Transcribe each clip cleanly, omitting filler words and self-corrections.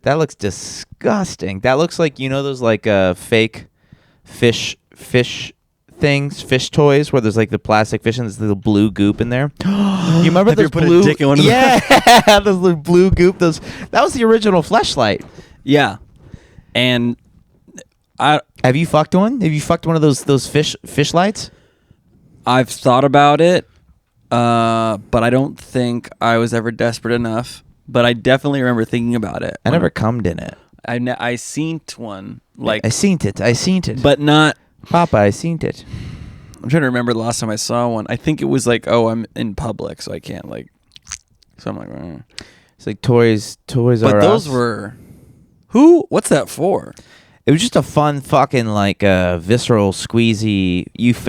That looks disgusting. That looks like, you know, those like fake fish things, fish toys, where there's like the plastic fish and there's the blue goop in there. You remember those blue? Dick in one of yeah, those little blue goop. That was the original Fleshlight. Yeah, and have you fucked one? Have you fucked one of those fish lights? I've thought about it, but I don't think I was ever desperate enough. But I definitely remember thinking about it. I never cummed in it. I seen one, like I seen it, but not. Papa, I seen it. I'm trying to remember the last time I saw one. I think it was like, oh, I'm in public, so I can't like. So I'm like, it's like Toys R Us. But those were. Who? What's that for? It was just a fun fucking like visceral squeezy.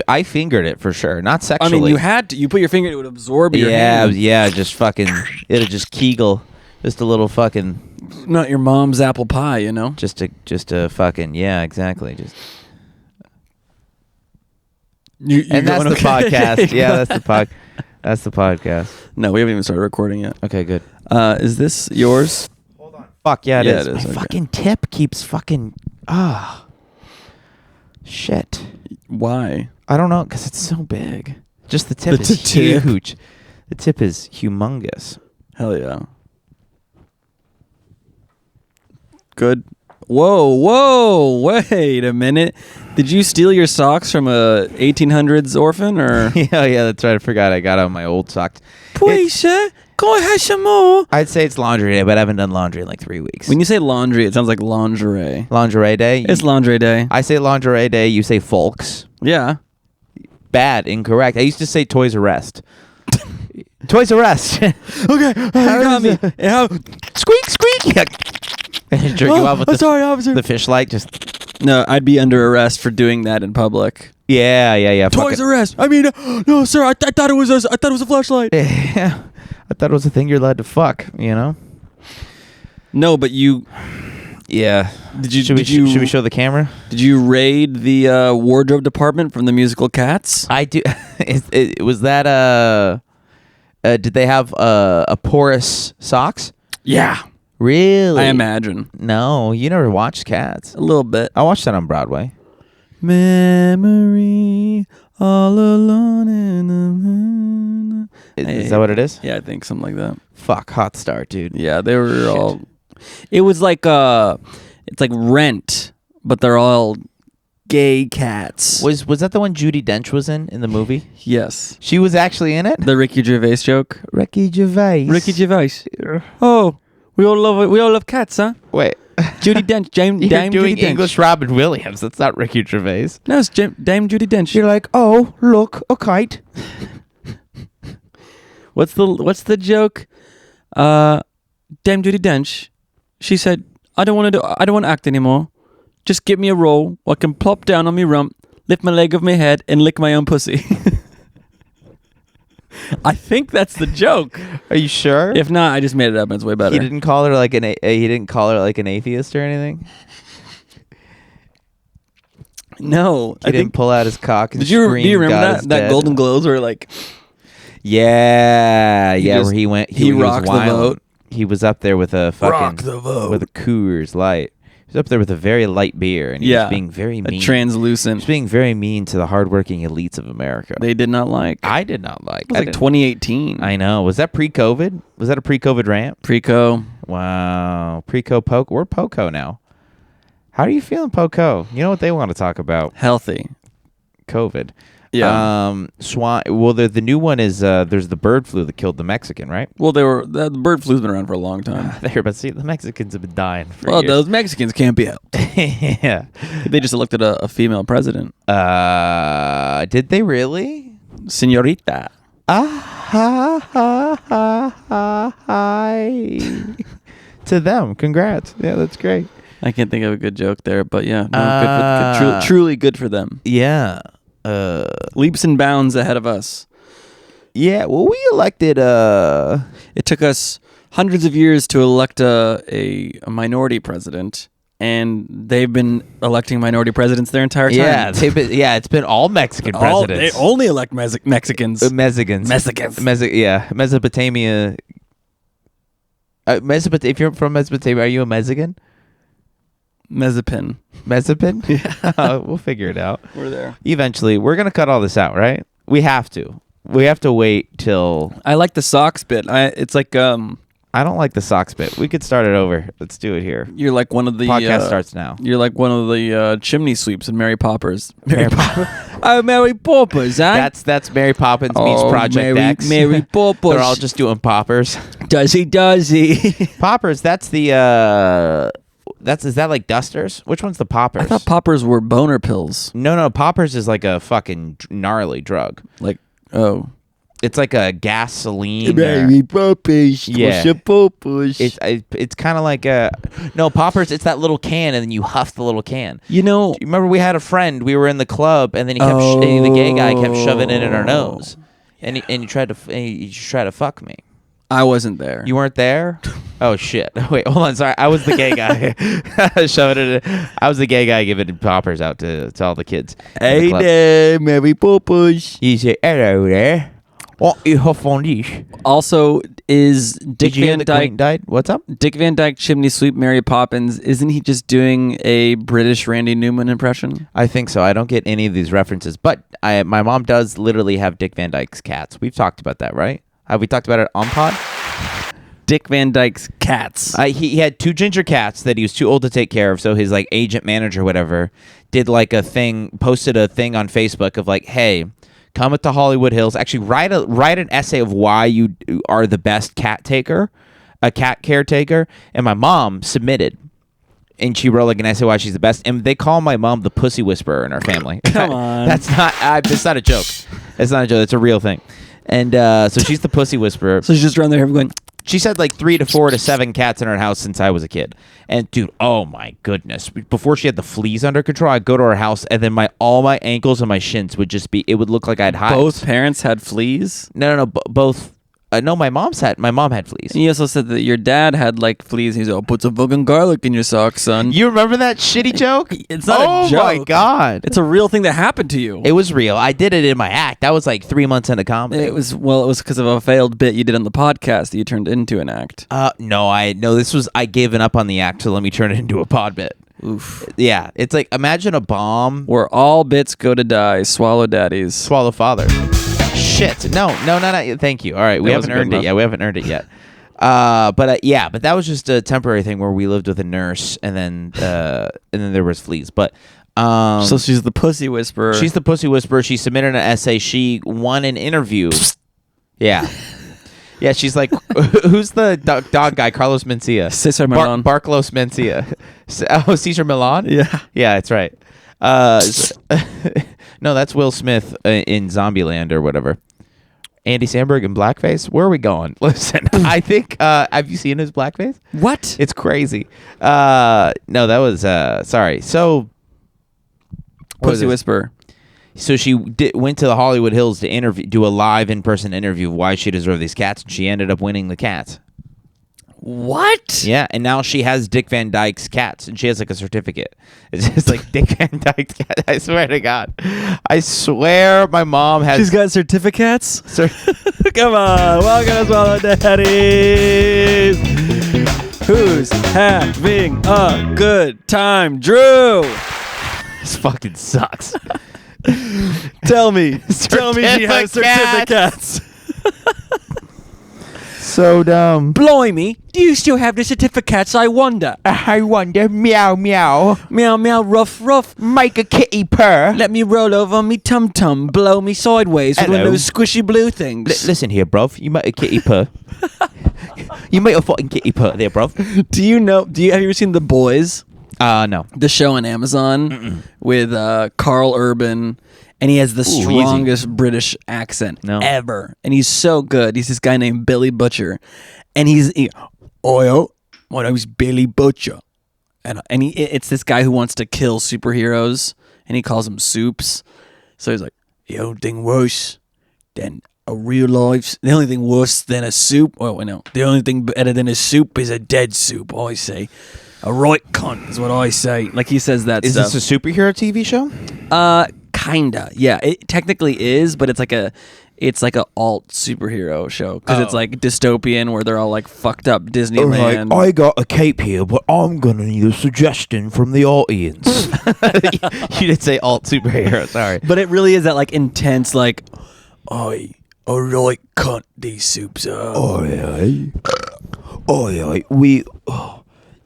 I fingered it for sure, not sexually. I mean, you had to. You put your finger, it would absorb your hand. Yeah, just fucking. It'll just kegel, just a little fucking. Not your mom's apple pie, you know. Just a fucking exactly. Just. And that's the podcast. Yeah, that's the podcast. No, we haven't even started recording yet. Okay, good. Is this yours? Hold on. Fuck yeah, it is. It is. My okay. fucking tip keeps fucking. Shit. Why? I don't know, because it's so big. Just the tip is huge. The tip is humongous. Hell yeah. Good. Whoa, wait a minute. Did you steal your socks from a 1800s orphan, or? yeah, that's right. I forgot I got out my old socks. Please, go and have some more. I'd say it's laundry day, but I haven't done laundry in like 3 weeks. When you say laundry, it sounds like lingerie. Lingerie day? It's lingerie day. I say lingerie day, you say folks. Yeah. Bad, incorrect. I used to say Toys R Us. Toys R Us. Okay, you got me. Squeak, squeak. And jerk you off with sorry, officer. The fish light. Just no, I'd be under arrest for doing that in public. Yeah. Toys R Us. I mean, no, sir. I thought it was a flashlight. Yeah, I thought it was a thing you're allowed to fuck. You know. No, but you. Yeah. Should we show the camera? Did you raid the wardrobe department from the musical Cats? I do. Was that did they have a porous socks? Yeah. Really? I imagine. No, you never watched Cats. A little bit. I watched that on Broadway. Memory all alone in the moon. Is that what it is? Yeah, I think something like that. Fuck, hot star, dude. Yeah, they were all. It was like it's like Rent, but they're all gay cats. Was that the one Judi Dench was in the movie? Yes. She was actually in it? The Ricky Gervais joke. Ricky Gervais. Oh, we all love it. We all love cats, huh? Wait. Judi Dench. Dame You're doing Judi Dench. English Robin Williams. That's not Ricky Gervais. No, it's Dame Judi Dench. You're like, oh, look, a kite. What's the joke? Dame Judi Dench. She said, I don't want to act anymore. Just give me a role where I can plop down on me rump, lift my leg off my head, and lick my own pussy. I think that's the joke. Are you sure? If not, I just made it up and it's way better. He didn't call her like an atheist or anything? No. He didn't pull out his cock and scream, do you remember God is that dead. Golden Globes where like Yeah, where he went he rocked was the vote. He was up there with a fucking Rock the vote. with a Coors Light. He was up there with a very light beer and he was being very mean. Translucent. He was being very mean to the hardworking elites of America. They did not like. I did not like. It was like 2018. I know. Was that pre-COVID? Was that a pre-COVID rant? Pre-co. Wow. Pre-co Poco. We're Poco now. How are you feeling, Poco? You know what they want to talk about? Healthy. COVID. Yeah. Swan. Well, the new one is there's the bird flu that killed the Mexican, right? Well, the bird flu's been around for a long time. There, but see, the Mexicans have been dying for Well, years. those Mexicans can't be helped. Yeah. They just elected a female president. Did they really? Señorita. Hi. To them, congrats. Yeah, that's great. I can't think of a good joke there, but yeah, no, truly good for them. Yeah. Leaps and bounds ahead of us. Yeah, well, we elected It took us hundreds of years to elect a minority president, and they've been electing minority presidents their entire time. Yeah, it's been all Mexican presidents. They only elect Mexicans. Mexicans. Mexicans. Mesopotamia. Mesopotamia. If you're from Mesopotamia, are you a Mexican? Mezapin. Mezapin? Yeah. We'll figure it out. We're there. Eventually, we're gonna cut all this out, right? We have to. We have to wait till. I like the socks bit. It's like I don't like the socks bit. We could start it over. Let's do it here. You're like one of the Podcast starts now. You're like one of the chimney sweeps in Mary Poppins. Mary Poppins. Oh, Mary Poppins, eh? That's Mary Poppins meets Project X. Mary Poppins. They're all just doing poppers. Does he? Poppers. That's the. Is that like dusters? Which one's the poppers? I thought poppers were boner pills. No. Poppers is like a fucking gnarly drug. Like, oh. It's like a gasoline. Mary Poppins. Yeah. Poppers. It's kind of like poppers. It's that little can, and then you huff the little can. You know, remember we had a friend. We were in the club, and then he kept the gay guy kept shoving it in our nose, and he tried to fuck me. I wasn't there. You weren't there? Oh shit! Wait, hold on. Sorry, I was the gay guy. Shoving it. I was the gay guy giving poppers out to all the kids. Hey there, Mary Poppins. You say hello there. What you huff on these? Also, is Dick Van Dyke died? What's up? Dick Van Dyke chimney sweep Mary Poppins? Isn't he just doing a British Randy Newman impression? I think so. I don't get any of these references, but my mom does literally have Dick Van Dyke's cats. We've talked about that, right? Have we talked about it on pod? Dick Van Dyke's cats. He had 2 ginger cats that he was too old to take care of, so his like agent manager, whatever, did like a thing, posted a thing on Facebook of like, hey, come to Hollywood Hills. Actually, write an essay of why you are the best cat caretaker. And my mom submitted, and she wrote like an essay why she's the best. And they call my mom the pussy whisperer in our family. Come on, that's not a joke. It's not a joke. It's a real thing. And so she's the pussy whisperer. So she's just around there going. She said like 3 to 4 to 7 cats in her house since I was a kid. And dude, oh my goodness. Before she had the fleas under control, I'd go to her house and then all my ankles and my shins would just be, it would look like I had hives. Both parents had fleas? No, both. No, my mom had fleas. And you also said that your dad had like fleas. He's like, put some fucking garlic in your socks, son. You remember that shitty joke? It's not a joke. Oh my God. It's a real thing that happened to you. It was real. I did it in my act. That was like 3 months into comedy. It was because of a failed bit you did on the podcast that you turned into an act. This was, I given up on the act, so let me turn it into a pod bit. Oof. Yeah. It's like, imagine a bomb. Where all bits go to die. Swallow daddies. Swallow father. Shit. No. Thank you. All right. We haven't earned it yet. But that was just a temporary thing where we lived with a nurse and then there was fleas. But so she's the pussy whisperer. She's the pussy whisperer. She submitted an essay. She won an interview. Yeah. Yeah, she's like, who's the dog guy? Carlos Mencia. Cesar Millan. Barclos Mencia. Cesar Millan? Yeah. Yeah, that's right. No, that's Will Smith in Zombieland or whatever. Andy Samberg in blackface? Where are we going? Listen, I think, have you seen his blackface? What? It's crazy. No, that was, sorry. So, pussy whisperer. So she went to the Hollywood Hills to do a live in-person interview of why she deserved these cats, and she ended up winning the cats. What? Yeah, and now she has Dick Van Dyke's cats, and she has like a certificate. It's just like Dick Van Dyke's cat. I swear to God. I swear my mom has... She's got certificates? Come on, welcome to Swallow Daddies. Who's having a good time? Drew! This fucking sucks. Tell me she has certificates. So dumb. Blimey, do you still have the certificates, I wonder? I wonder. Meow, meow. Meow, meow, ruff, ruff. Make a kitty purr. Let me roll over me tum-tum. Blow me sideways with one of those squishy blue things. Listen here, bruv. You make a kitty purr. You make a fucking kitty purr there, bruv. Have you ever seen The Boys? No. The show on Amazon with Carl Urban. And he has the strongest British accent ever. And he's so good. He's this guy named Billy Butcher. And my name's Billy Butcher. And it's this guy who wants to kill superheroes. And he calls them soups. So he's like, the only thing worse than a real life... The only thing worse than a soup... Oh, no. The only thing better than a soup is a dead soup, I say. A right cunt is what I say. Like, he says that stuff. Is this a superhero TV show? Kinda, yeah. It technically is, but it's like it's like a alt superhero show because it's like dystopian where they're all like fucked up Disneyland. I got a cape here, but I'm gonna need a suggestion from the audience. You did say alt superhero, sorry. But it really is that like intense like, I like cunt these soups up.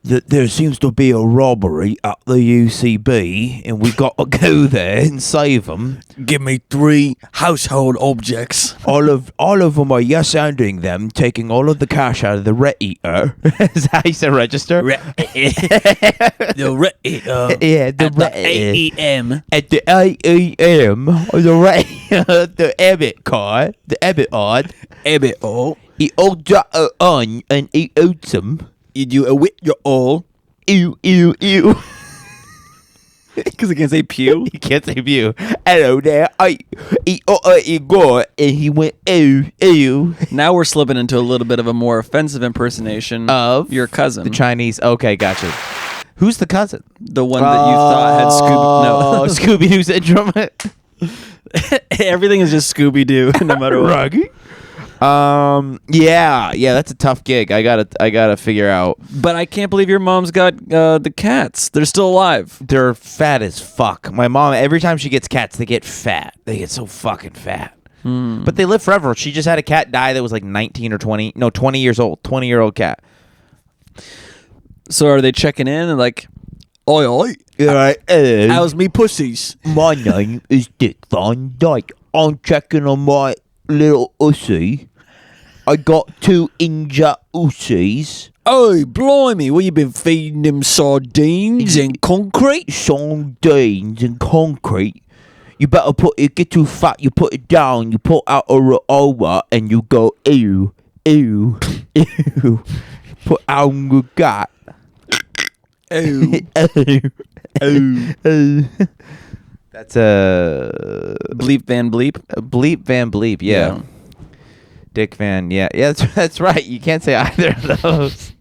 There seems to be a robbery at the UCB, and we got to go there and save them. Give me 3 household objects. All of them are yes-anding them, taking all of the cash out of the Ret-Eater. Is that how you say register? The Ret-Eater. Yeah, the Ret-Eater. AEM. At the AEM, the Ebbit card, the Ebbit odd. Ebbit all. He all got on and he owed them. You do a whip your all. Ew. Because I can't say pew. You can't say pew. Hello there. He got and he went ew. Now we're slipping into a little bit of a more offensive impersonation Of your cousin. The Chinese. Okay, gotcha. Who's the cousin? The one that you thought had Scooby-Doo syndrome. Everything is just Scooby-Doo, no matter what. Ruggy. Yeah, that's a tough gig. I gotta figure out. But I can't believe your mom's got the cats. They're still alive. They're fat as fuck. My mom, every time she gets cats, they get fat. They get so fucking fat. But they live forever. She just had a cat die that was like 19 or 20. No, 20 years old. 20-year-old cat. So are they checking in and like, oi, how's me pussies? My name is Dick Van Dyke. I'm checking on my little ussy. I got 2 injured ussies. Oh, blimey, what you been feeding them sardines and concrete? Sardines and concrete. You better get too fat, you put it down, you put out a over and you go ew. Put out your gut. Oh. That's a Bleep Van Bleep. Bleep Van Bleep, yeah. Dick Van, yeah, that's right. You can't say either of those.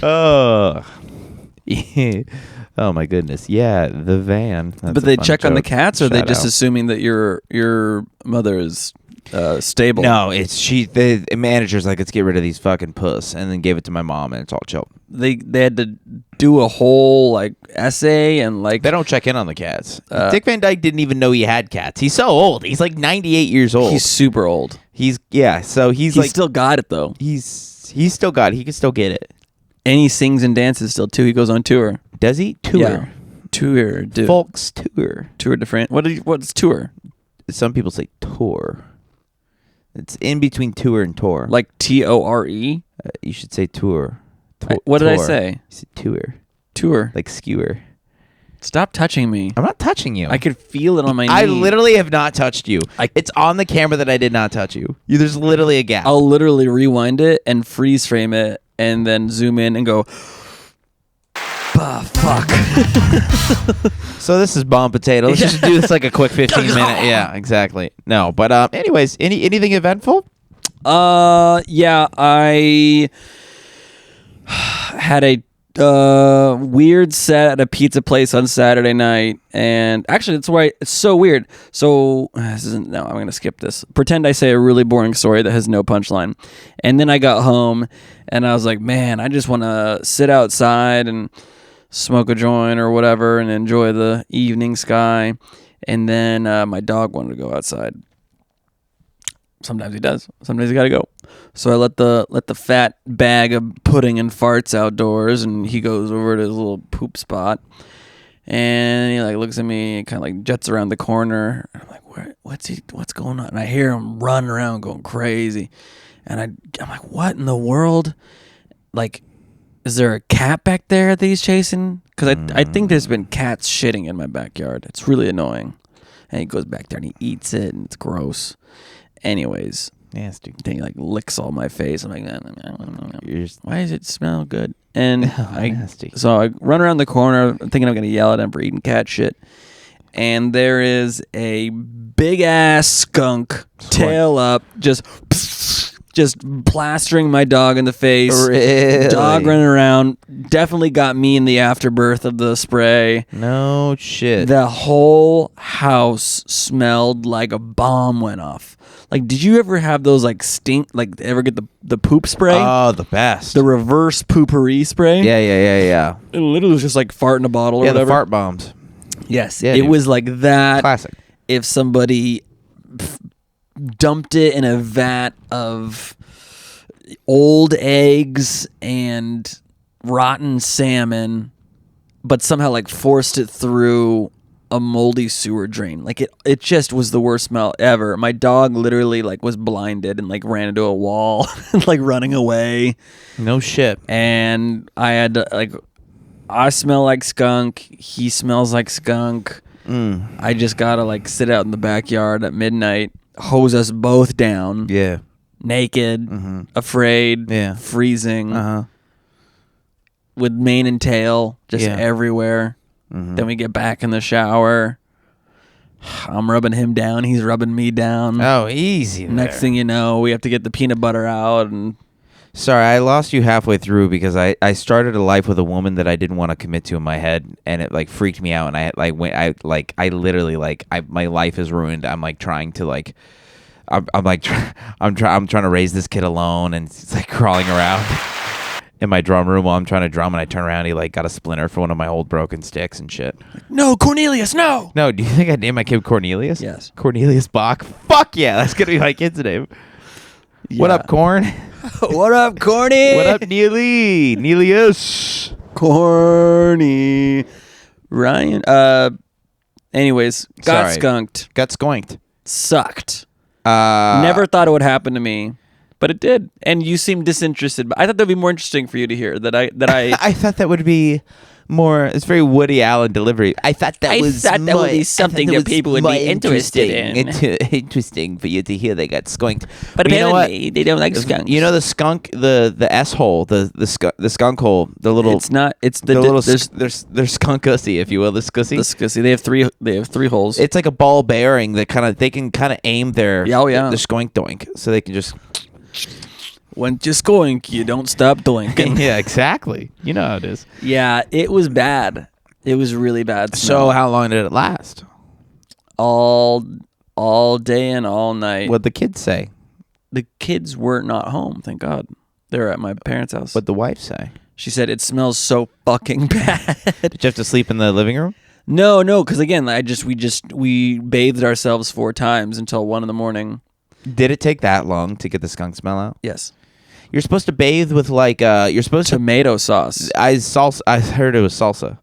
Oh, yeah. Oh my goodness, yeah, the van. That's but they check on the joke. cats, or are they Shout just out. assuming that your mother is stable? No, it's the manager's like, let's get rid of these fucking puss, and then gave it to my mom, and it's all chill. They had to do a whole like essay and like They don't check in on the cats. Dick Van Dyke didn't even know he had cats. He's so old. He's like 98 years old. He's super old. So he's like still got it though. he's still got it. He can still get it. And he sings and dances still too. He goes on tour. Does he? Tour. Yeah. Tour. Dude. Folks tour. Tour de France. What's tour? Some people say tour. It's in between tour and tour. Like TORE? You should say tour. What did I Tour. say? You said tour. Tour. Like skewer. Stop touching me. I'm not touching you. I could feel it on my knee. I literally have not touched you. It's on the camera that I did not touch you. There's literally a gap. I'll literally rewind it and freeze frame it and then zoom in and go, bah, fuck. So this is bomb potato. Let's just do this like a quick 15 minute. Yeah, exactly. No, but anyways, anything eventful? Yeah, I had a weird set at a pizza place on Saturday night, and actually that's why it's so weird. So I'm gonna skip this. Pretend I say a really boring story that has no punchline, and then I got home and I was like, man, I just want to sit outside and smoke a joint or whatever and enjoy the evening sky. And then my dog wanted to go outside. Sometimes he does. Sometimes he got to go. So I let the fat bag of pudding and farts outdoors, and he goes over to his little poop spot, and he like looks at me and kind of like jets around the corner. I'm like, what's going on? And I hear him running around going crazy, and I'm like, what in the world? Like, is there a cat back there that he's chasing? Because I think there's been cats shitting in my backyard. It's really annoying. And he goes back there and he eats it, and it's gross. Anyways, Nasty. then he like licks all my face. I'm like, why does it smell good? And nasty. So I run around the corner thinking I'm going to yell at him for eating cat shit. And there is a big ass skunk, tail up, just just plastering my dog in the face. Really? Dog running around. Definitely got me in the afterbirth of the spray. No shit. The whole house smelled like a bomb went off. Like, did you ever have those like stink? Like, ever get the poop spray? Oh, the best. The reverse poopery spray? Yeah. It literally was just like fart in a bottle or Yeah, whatever. the fart bombs. Yes, Yeah, it dude. was like that. Classic. If somebody dumped it in a vat of old eggs and rotten salmon, but somehow like forced it through a moldy sewer drain. Like it just was the worst smell ever. My dog literally like was blinded and like ran into a wall like running away. No shit. And I had to, like, I smell like skunk. He smells like skunk. I just gotta like sit out in the backyard at midnight, hose us both down. Yeah. Naked, afraid, Yeah. freezing, Uh-huh. with mane and tail just Yeah. everywhere. Then we get back in the shower. I'm rubbing him down. He's rubbing me down. Oh, easy. Next thing you know, we have to get the peanut butter out. And Sorry, I lost you halfway through because I started a life with a woman that I didn't want to commit to in my head, and it like freaked me out, and I literally my life is ruined. I'm like trying to like I'm trying to raise this kid alone, and it's like crawling around in my drum room while I'm trying to drum, and I turn around, he like got a splinter for one of my old broken sticks and shit. no, Cornelius, no. No, do you think I named my kid Cornelius? Yes. Cornelius Bach. Fuck yeah, that's gonna be my kid's name. What Yeah. up, Corn? What up, Corny? What up, Neely? Neelius. Corny. Ryan. Anyways, got Sorry. skunked. Got skoinked. Sucked. Uh, Never thought it would happen to me, but it did. And you seem disinterested. But I thought that'd be more interesting for you to hear that I I thought that would be more. It's very Woody Allen delivery. I thought that would be something that people would be interested in. Interesting for you to hear they got skunked. But you know what? apparently they don't like skunks. You know the skunk, the S hole, the skunk hole, the little. It's not. It's the little. there's There's skunkussy, if you will, the scussy. the scussy. They have three holes. It's like a ball bearing that they can kind of aim their Yeah, oh, yeah. the skoink doink, so they can just. When you skoink, you don't stop doinking. Yeah, exactly. You know how it is. Yeah, it was bad. It was really bad. So smell. how long did it last? all day and all night. What'd the kids say? The kids were not home, thank God. They were at my parents' house. What'd the wife say? She said it smells so fucking bad. Did you have to sleep in the living room? No, because again, we bathed ourselves 4 times until 1 a.m. Did it take that long to get the skunk smell out? Yes. You're supposed to bathe with you're supposed to. Tomato sauce. I heard it was salsa,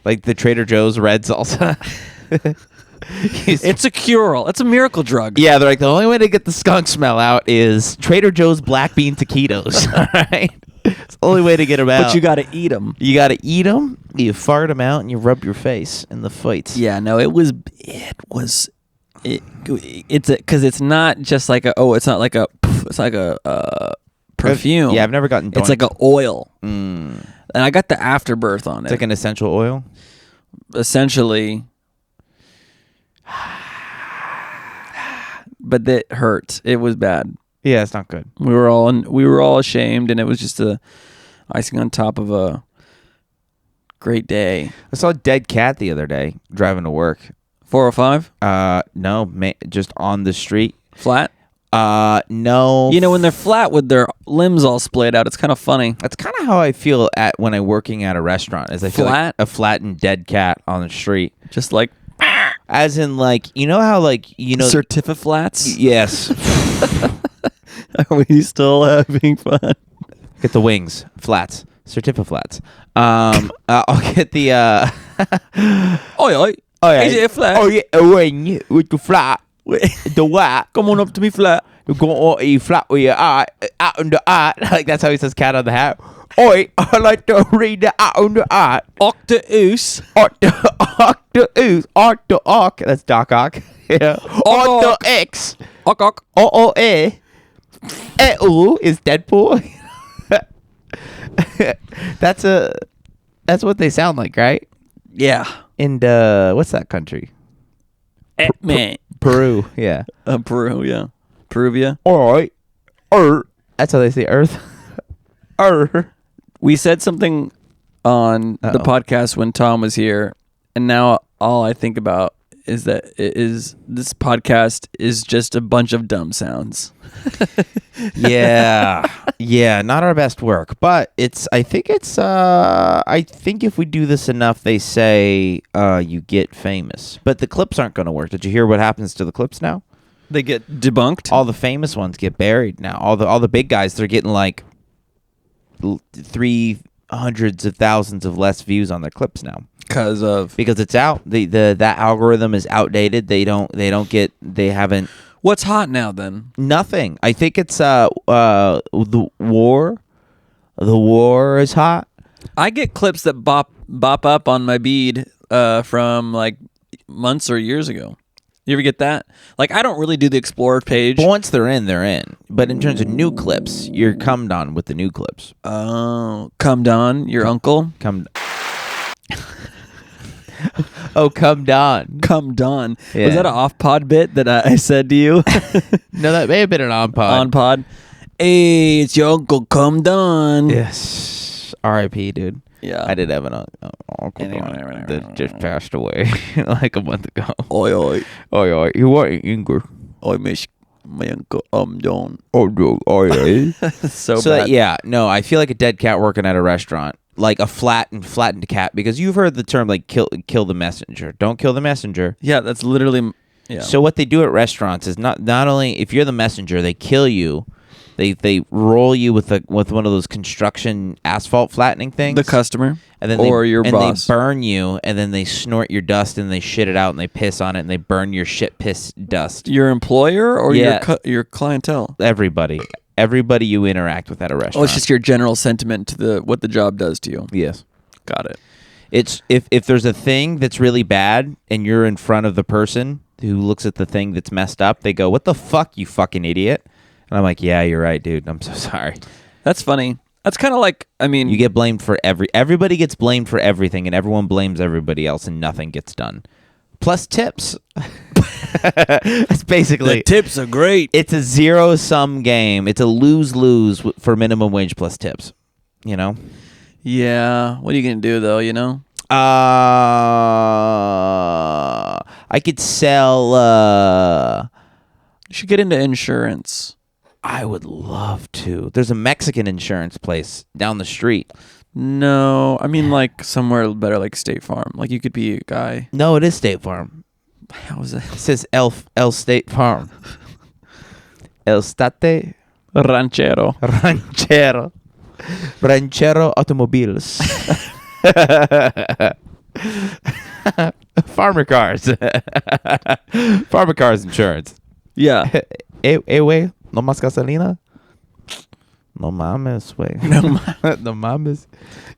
like the Trader Joe's red salsa. It's a cure-all. It's a miracle drug. Yeah, they're like, the only way to get the skunk smell out is Trader Joe's black bean taquitos. All right, it's the only way to get them out. But you got to eat them. You got to eat them. You fart them out, and you rub your face in the fights. Yeah, no, it's because it's not just like it's not like it's like a perfume. Yeah, I've never gotten. It's like doinked. a oil, Mm. and I got the afterbirth on It's it. like an essential oil. Essentially, but that hurt. It was bad. Yeah, it's not good. We were all ashamed, and it was just a icing on top of a great day. I saw a dead cat the other day driving to work. 405 No, just on the street. flat. No. You know, when they're flat with their limbs all splayed out, it's kind of funny. That's kind of how I feel when I'm working at a restaurant. Is I feel like Flat? a flattened dead cat on the street. Just like As in, like, you know how, like, you know. certificats. Yes. Are we still having fun? Get the wings, flats, certificats. I'll get the. Oi, oi. Oh yeah. Is it a flat? Oh yeah, a wing with the flat. The what? Come on up to me flat. You go on you flat with your eye, out on the eye. Like that's how he says cat on the hat. Oi, I like to read the out on the eye. Octaus. Octo. That's Doc Ock. Yeah. Octo X. Ock. O-O-A. E-O is Deadpool. That's what they sound like, right? Yeah. And what's that country? Man. Peru. Yeah. Peru, yeah. Peruvia. All right. That's how they say Earth. We said something on the podcast when Tom was here, and now all I think about is that this podcast is just a bunch of dumb sounds. Yeah, not our best work, but I think if we do this enough, they say you get famous. But the clips aren't going to work. Did you hear what happens to the clips now? They get debunked. All the famous ones get buried now. All the big guys, they're getting like 300s of thousands of less views on their clips now. Because it's out. That algorithm is outdated. They haven't. What's hot now then? Nothing. I think it's the war. The war is hot. I get clips that bop up on my bead from like months or years ago. You ever get that? Like, I don't really do the Explorer page. But once they're in, they're in. But in terms of new clips, you're cummed on with the new clips. Oh, cummed on? Your uncle? Oh, cummed on. Cummed on. Yeah. Was that an off-pod bit that I said to you? No, that may have been an on-pod. On-pod. Hey, it's your uncle cummed on. Yes. R.I.P., dude. Yeah. I did have an uncle that just passed away like a month ago. Oi, oi. Oi, oi. You are younger. Oi, miss my uncle John. Oh, oi. So bad. bad. I feel like a dead cat working at a restaurant. Like a flattened cat, because you've heard the term like kill the messenger. Don't kill the messenger. Yeah, that's literally. Yeah. So what they do at restaurants is not only if you're the messenger, they kill you. They roll you with one of those construction asphalt flattening things. The customer, and then your boss. They burn you, and then they snort your dust, and they shit it out, and they piss on it, and they burn your shit piss dust. Your employer or your clientele? Everybody you interact with at a restaurant. Oh, it's just your general sentiment to what the job does to you. Yes, got it. It's if there's a thing that's really bad, and you're in front of the person who looks at the thing that's messed up, they go, "What the fuck, you fucking idiot." And I'm like, yeah, you're right, dude. I'm so sorry. That's funny. That's kind of like, I mean... You get blamed for everybody gets blamed for everything, and everyone blames everybody else, and nothing gets done. Plus tips. That's basically... The tips are great. It's a zero-sum game. It's a lose-lose for minimum wage plus tips. You know? Yeah. What are you going to do, though, you know? I could sell... You should get into insurance. I would love to. There's a Mexican insurance place down the street. No, I mean like somewhere better, like State Farm. Like you could be a guy. No, it is State Farm. How is it? It says El State Farm. El State Ranchero Automobiles. Farmer cars. Farmer cars insurance. Yeah. Güey, no más gasolina. No mames, güey. No mames.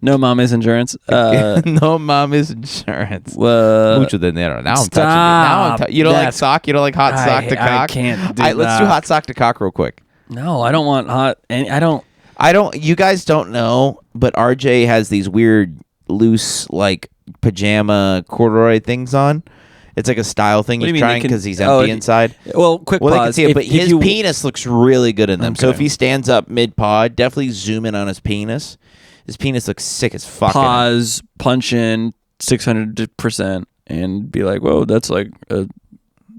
No mames insurance. No mames insurance. Mucho dinero. Now I'm touching it. You don't like sock? You don't like hot sock to cock? I can't do that. Let's do hot sock to cock real quick. No, I don't want hot. I don't. You guys don't know, but RJ has these weird, loose, like pajama corduroy things on. It's like a style thing he's trying because he's empty inside. Well, quick pause. They can see it, but his penis looks really good in them. Okay. So if he stands up mid-pod, definitely zoom in on his penis. His penis looks sick as fuck. Pause, punch in 600%, and be like, whoa, that's like a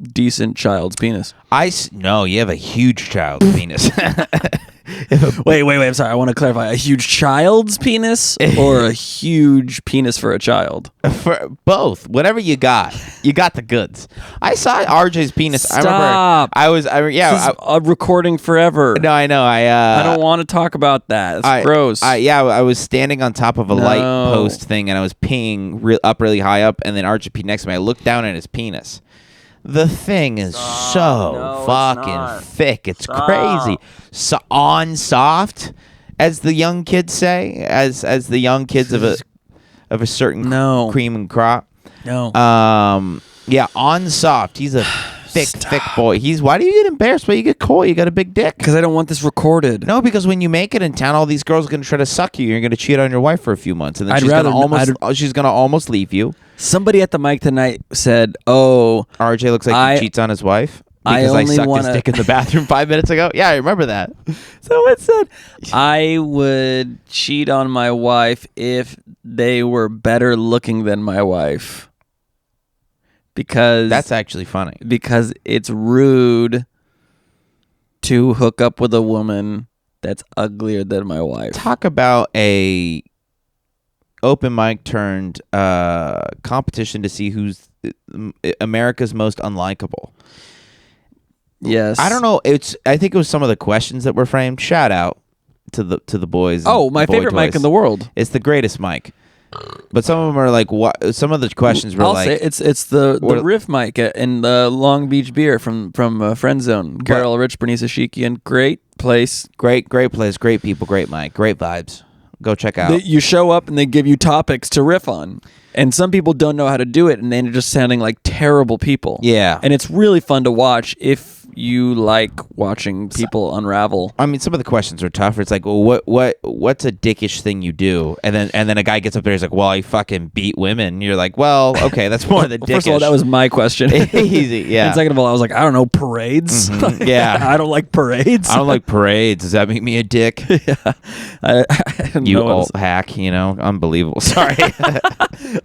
decent child's penis. No, you have a huge child's penis. Wait, I'm sorry. I want to clarify. A huge child's penis or a huge penis for a child? For both. Whatever you got. You got the goods. I saw RJ's penis. Stop. I remember this is recording forever. No, I know. I don't want to talk about that. It's gross. I was standing on top of a light post thing, and I was peeing up really high up, and then RJ peed next to me. I looked down at his penis. The thing is fucking thick. It's crazy. So on soft, as the young kids say, as the young kids of a certain cream and crop. No. Yeah, on soft. He's a thick boy. Why do you get embarrassed? Why you get coy? You got a big dick. Because I don't want this recorded. No, because when you make it in town, all these girls are going to try to suck you. You're going to cheat on your wife for a few months, and then she's going to almost leave you. Somebody at the mic tonight said, "Oh, RJ looks like he cheats on his wife." because I sucked his dick in the bathroom 5 minutes ago. Yeah, I remember that. So it said, I would cheat on my wife if they were better looking than my wife. Because that's actually funny. Because it's rude to hook up with a woman that's uglier than my wife. Talk about a open mic turned competition to see who's America's most unlikable. Yes. I don't know. I think it was some of the questions that were framed. Shout out to the boys. Oh, my favorite mic in the world. It's the greatest mic. But some of them are like what? Some of the questions were Say it's the riff mic in the Long Beach Beer from Friend Zone. Carol Rich, Bernice Ashikian. Great place. Great place. Great people. Great mic. Great vibes. Go check out. You show up and they give you topics to riff on. And some people don't know how to do it, and they're just sounding like terrible people. Yeah. And it's really fun to watch if you like watching people unravel. I mean, some of the questions are tougher. It's like, well, what's a dickish thing you do? And then a guy gets up there, he's like, well, I fucking beat women. And you're like, well, okay, that's more than dickish. First of all, that was my question. Easy, yeah. And second of all, I was like, I don't know, parades? Mm-hmm. Yeah. I don't like parades. I don't like parades. Does that make me a dick? Yeah. I you alt hack, unbelievable. Sorry.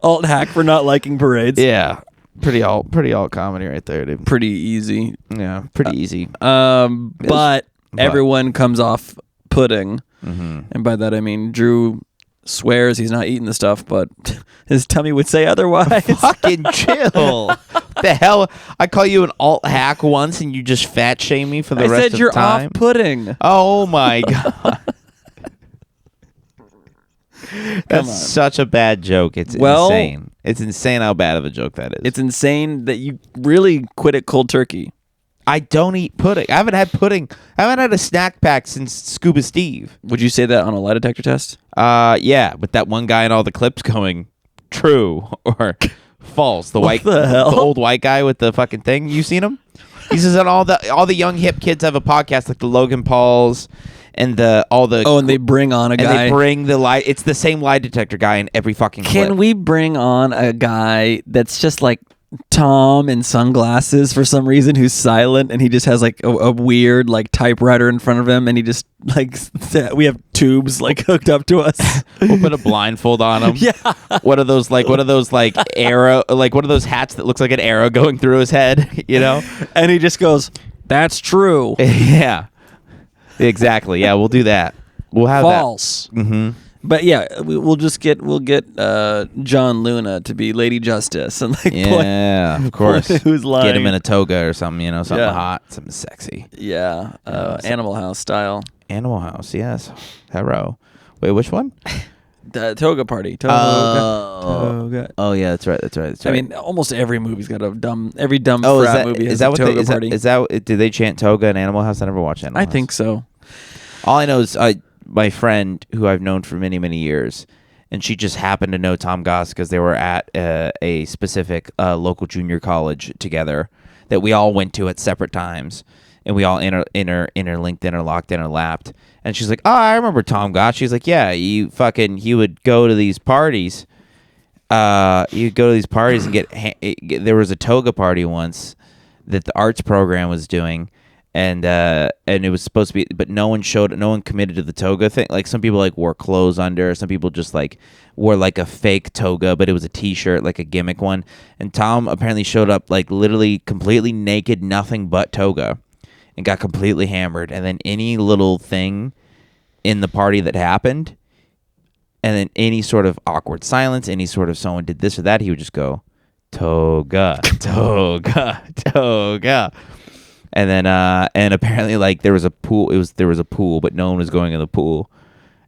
Alt hack for not liking parades. Yeah. Pretty alt comedy right there, dude. Pretty easy. Yeah, pretty easy. But everyone comes off pudding. Mm-hmm. And by that I mean Drew swears he's not eating the stuff, but his tummy would say otherwise. Fucking chill. The hell? I call you an alt hack once and you just fat shame me for the rest of the time? I said you're off pudding. Oh my God. That's such a bad joke. It's insane. It's insane how bad of a joke that is. It's insane that you really quit it cold turkey. I don't eat pudding. I haven't had pudding. I haven't had a snack pack since Scuba Steve. Would you say that on a lie detector test? Yeah, with that one guy and all the clips going true or false. The old white guy with the fucking thing. You seen him? He says that all the young hip kids have a podcast like the Logan Pauls. And and they bring on a guy. And they bring the lie. It's the same lie detector guy in every fucking clip. Can we bring on a guy that's just like Tom in sunglasses for some reason, who's silent, and he just has like a weird like typewriter in front of him, and he just like we have tubes like hooked up to us. We'll put a blindfold on him. Yeah. What are those arrow? Like what are those hats that looks like an arrow going through his head? And he just goes, "That's true." Yeah. Exactly. Yeah, we'll do that. We'll have false. That. Mm-hmm. But yeah, we'll get John Luna to be Lady Justice and of course, who's lying. Get him in a toga or something, something hot, something sexy. Yeah, Animal House style. Animal House, yes. Hello. Wait, which one? The toga party. Toga. Oh yeah, that's right. I mean, almost every movie's got every dumb frat movie has a toga party. Is that do they chant toga in Animal House? I never watched Animal House. I think so. All I know is my friend who I've known for many, many years, and she just happened to know Tom Goss because they were at a specific local junior college together that we all went to at separate times. And we all interlinked, interlocked, interlapped. And she's like, "Oh, I remember Tom Goss." She's like, "Yeah, he would go to these parties. You'd go to these parties and there was a toga party once that the arts program was doing, and it was supposed to be, but no one committed to the toga thing. Like some people like wore clothes under, some people just like wore like a fake toga, but it was a t-shirt, like a gimmick one. And Tom apparently showed up like literally completely naked, nothing but toga. And got completely hammered, and then any little thing in the party that happened, and then any sort of awkward silence, any sort of someone did this or that, he would just go, toga, toga, toga. And then, and apparently, like, there was a pool, but no one was going in the pool.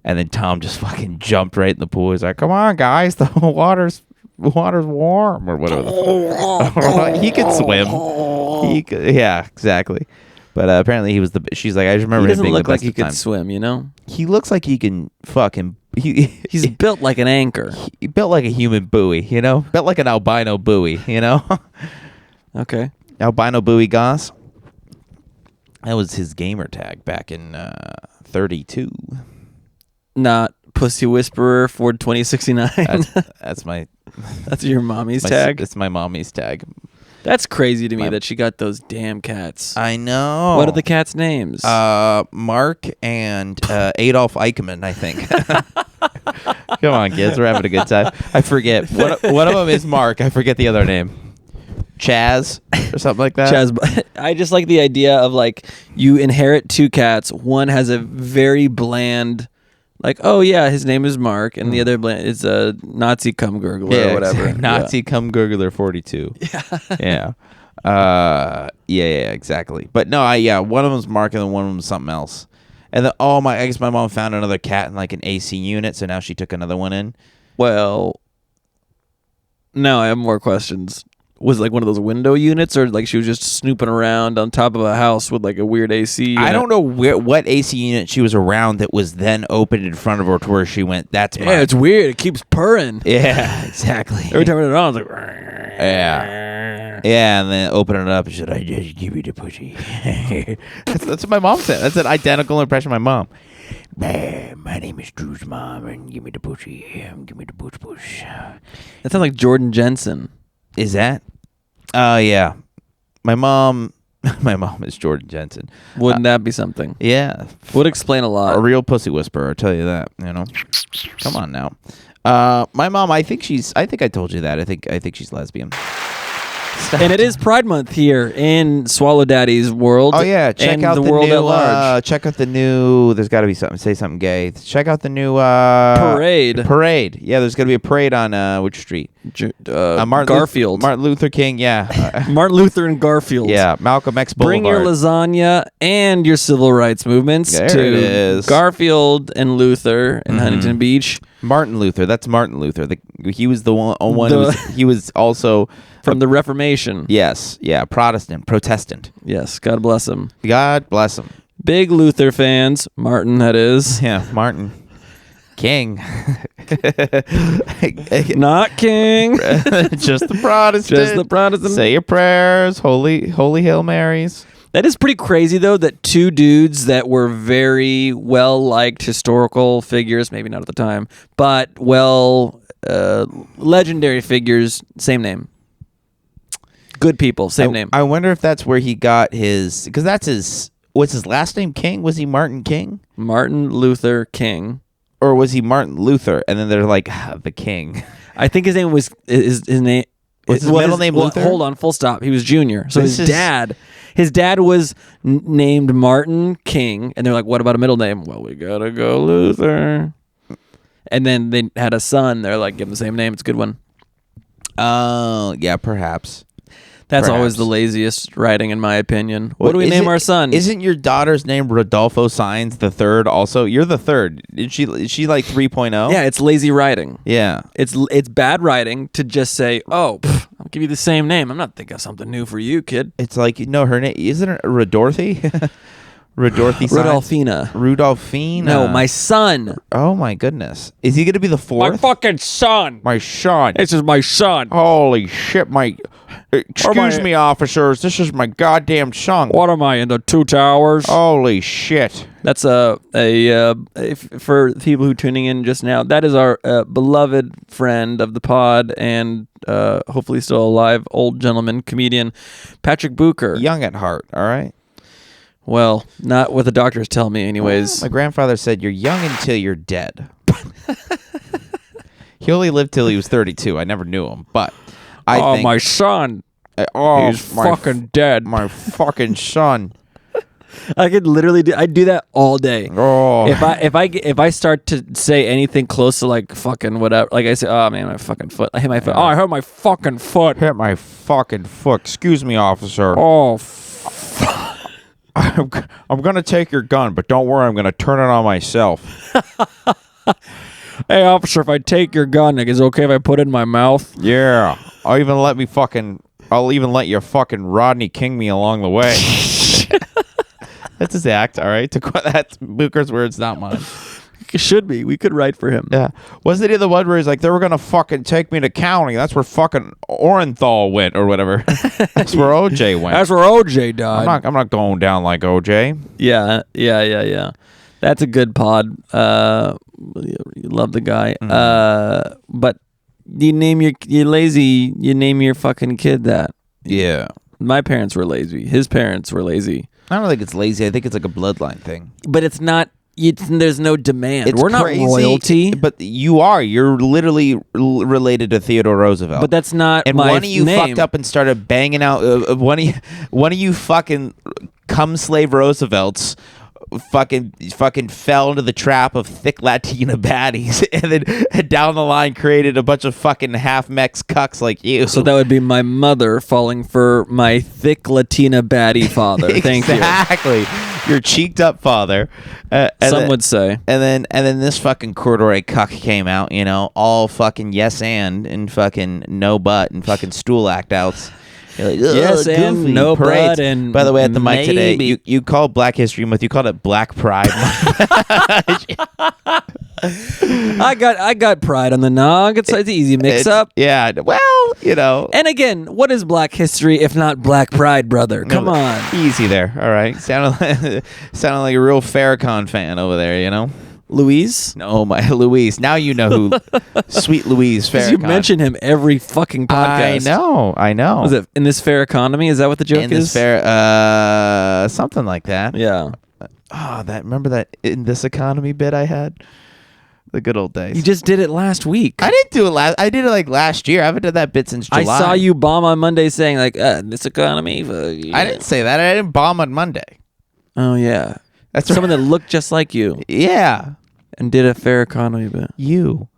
And then Tom just fucking jumped right in the pool. He's like, "Come on, guys, the water's warm," or whatever. He could swim. Yeah, exactly. But apparently he was she's like, I just remember him being the best. He doesn't look like he could swim, He looks like he can fucking... He's built like an anchor. He built like a human buoy, Built like an albino buoy, Okay. Albino buoy Goss. That was his gamer tag back in 32. Not Pussy Whisperer Ford 2069. That's my... That's your mommy's tag? It's my mommy's tag. That's crazy to me that she got those damn cats. I know. What are the cats' names? Mark and Adolf Eichmann, I think. Come on, kids. We're having a good time. I forget. One of them is Mark. I forget the other name. Chaz or something like that. Chaz. I just like the idea of like you inherit two cats. One has a very bland, like, oh yeah, his name is Mark, and the other is a Nazi cum gurgler or whatever. Exactly. Nazi cum gurgler 42. Yeah. Yeah, exactly. But no, one of them's Mark and then one of them's something else. And then, I guess my mom found another cat in like an AC unit, so now she took another one in. Well, now I have more questions. Was it like one of those window units, or like she was just snooping around on top of a house with like a weird AC unit? I don't know what AC unit she was around that was then opened in front of her to where she went, that's mine. Yeah, it's weird. It keeps purring. Yeah, exactly. Every time I turn it on, it's like... Yeah. Yeah, and then open it up and said, I just give you the pussy. That's what my mom said. That's an identical impression of my mom. My name is Drew's mom, and give me the pussy. Give me the push. That sounds like Jordan Jensen. Is that? Oh, yeah. My mom is Jordan Jensen. Wouldn't that be something? Yeah. Would explain a lot. A real pussy whisperer, I'll tell you that, Come on now. My mom, I think I told you that. I think she's lesbian. And it is Pride Month here in Swallow Daddy's world. Oh yeah, check out the world new, at large. check out the new. There's got to be something. Say something gay. Check out the new parade. Parade. Yeah, there's going to be a parade on which street? Garfield. Martin Luther King. Yeah. Martin Luther and Garfield. Yeah. Malcolm X Boulevard. Bring your lasagna and your civil rights movements there to it is. Garfield and Luther in Huntington Beach. Martin Luther. That's Martin Luther. He was the one. He was also from the Reformation. Yes. Yeah. Protestant. Yes. God bless him. God bless him. Big Luther fans. Martin, that is. Yeah. Martin. King. Not king. Just the Protestant. Just the Protestant. Say your prayers. Holy Hail Marys. That is pretty crazy, though, that two dudes that were very well-liked historical figures, maybe not at the time, but legendary figures, same name. Good people, same name. I wonder if that's where he got his... Because that's his... What's his last name, King? Was he Martin King? Martin Luther King. Or was he Martin Luther? And then they're like, the King. I think his name was... His name... Was his middle name Luther? Hold on, full stop. He was Junior. So his dad was named Martin King, and they're like, what about a middle name? Well, we gotta go Luther. And then they had a son. They're like, give him the same name. It's a good one. Oh, yeah, perhaps. That's always the laziest writing, in my opinion. What do we name our son? Isn't your daughter's name Rodolfo Saenz the third also? You're the third. Is she like 3.0? Yeah, it's lazy writing. Yeah. It's bad writing to just say, I'll give you the same name. I'm not thinking of something new for you, kid. It's like, no, her name, isn't it Rodorthy? Rudolphina. Rudolphina. No, my son. Oh my goodness. Is he going to be the fourth? My fucking son. My son. This is my son. Holy shit, excuse me, officers. This is my goddamn son. What am I, in the Two Towers? Holy shit. That's for people who are tuning in just now, that is our beloved friend of the pod and hopefully still alive old gentleman, comedian, Patrick Bucher. Young at heart, all right? Well, not what the doctors tell me anyways. My grandfather said, you're young until you're dead. He only lived till he was 32. I never knew him, but I think... my son. He's fucking dead. My fucking son. I could literally do that all day. Oh. If I start to say anything close to like fucking whatever, like I say, oh man, my fucking foot. I hit my foot. Oh, I hurt my fucking foot. Hit my fucking foot. Excuse me, officer. Oh, I'm gonna take your gun, but don't worry, I'm gonna turn it on myself. Hey, officer, if I take your gun, is it okay if I put it in my mouth? Yeah, I'll even let you fucking Rodney King me along the way. That's his act, all right? That's Bucher's words, not mine. It should be. We could write for him. Yeah. Wasn't it the one where he's like, they were going to fucking take me to county. That's where fucking Orenthal went or whatever. That's where OJ went. That's where OJ died. I'm not going down like OJ. Yeah. That's a good pod. You love the guy. But you name your fucking kid that. Yeah. My parents were lazy. His parents were lazy. I don't think it's lazy. I think it's like a bloodline thing. But it's not. There's no demand. It's We're not crazy, royalty. but you are. You're literally related to Theodore Roosevelt. But that's not and my one of you name. fucked up and started banging out. One of you fucking cum slave Roosevelts. Fucking fell into the trap of thick Latina baddies, and then down the line created a bunch of fucking half Mex cucks like you. So that would be my mother falling for my thick Latina baddie father. Thank you. Exactly, your cheeked up father. Some would say. And then this fucking corduroy cuck came out, all fucking yes and fucking no but and fucking stool act outs. You're like, yes, goofy and no parades. but, and by the way, at the mic today, maybe. you called Black History Month. You called it Black Pride Month. I got pride on the nog. It's an easy mix up. Yeah, well, And again, what is Black history if not Black Pride, brother? Come on, easy there. All right, sounded like a real Farrakhan fan over there. Louise. No, my Louise. Now you know who sweet Louise Farrakhan. You mention him every fucking podcast. I know. Was it in this fair economy? Is that what the joke in is? this fair, something like that. Yeah. Oh, remember that in this economy bit I had? The good old days. You just did it last week. I didn't do it I did it like last year. I haven't done that bit since July. I saw you bomb on Monday saying like, this economy. I didn't say that. I didn't bomb on Monday. Oh yeah. That's someone that looked just like you. Yeah. And did a fair economy bit. You.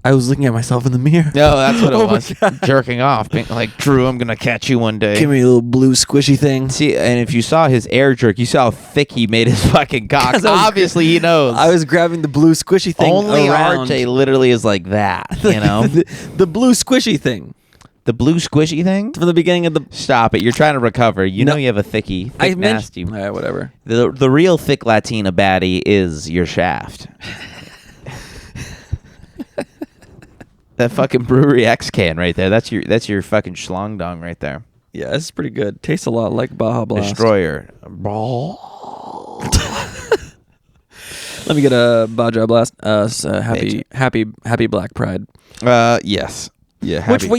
I was looking at myself in the mirror. No, that's what it was. Jerking off. Being like, Drew, I'm going to catch you one day. Give me a little blue squishy thing. See, and if you saw his air jerk, you saw how thick he made his fucking cock. Obviously, he knows. I was grabbing the blue squishy thing Only around. RJ literally is like that, the blue squishy thing. The blue squishy thing? From the beginning of the... Stop it. You're trying to recover. You know you have a thick, nasty... whatever. The real thick Latina baddie is your shaft. That fucking Brewery X can right there. That's your fucking schlong dong right there. Yeah, this is pretty good. Tastes a lot like Baja Blast. Destroyer. Let me get a Baja Blast. Happy Black Pride. Yes. Yeah. Happy.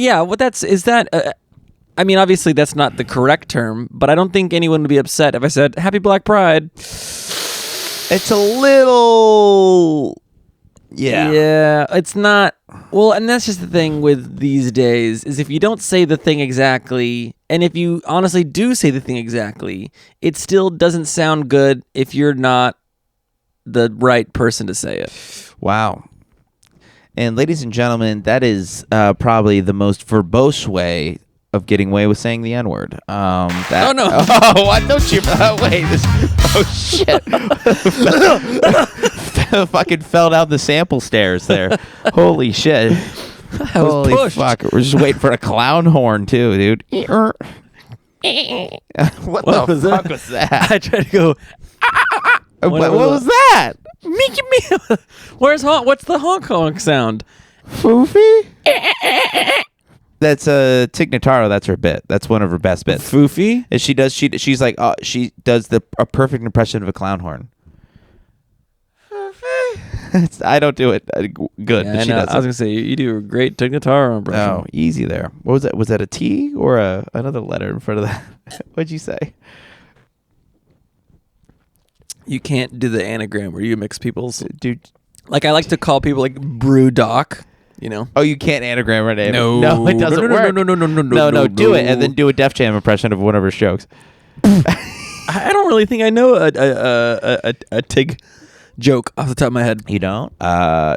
I mean, obviously that's not the correct term, but I don't think anyone would be upset if I said Happy Black Pride. It's a little... Yeah. Yeah, it's not... Well, and that's just the thing with these days, is if you don't say the thing exactly, and if you honestly do say the thing exactly, it still doesn't sound good if you're not the right person to say it. Wow. And ladies and gentlemen, that is probably the most verbose way of getting away with saying the N-word. Oh, no. Oh, what? Don't you... wait. Oh, shit. Fucking fell down the sample stairs there. Holy shit. Holy pushed. fuck. We're just waiting for a clown horn, too, dude. What the fuck was that? I tried to go... What was that? Mickey me. What's the honk honk sound? Foofy? That's Tig Notaro. That's her bit. That's one of her best bits. Foofy? And she's like, she does a perfect impression of a clown horn. I don't do it good, Yeah, but she does. I was gonna say you do a great Tig Notaro impression. Oh, easy there. What was that? Was that a T or another letter in front of that? What'd you say? You can't do the anagram where you mix people's. Dude. Like I like to call people like Brew Doc. Oh, you can't anagram her name. No, it doesn't work. No, Do it and then do a Def Jam impression of one of her jokes. I don't really think I know a Tig joke off the top of my head. You don't?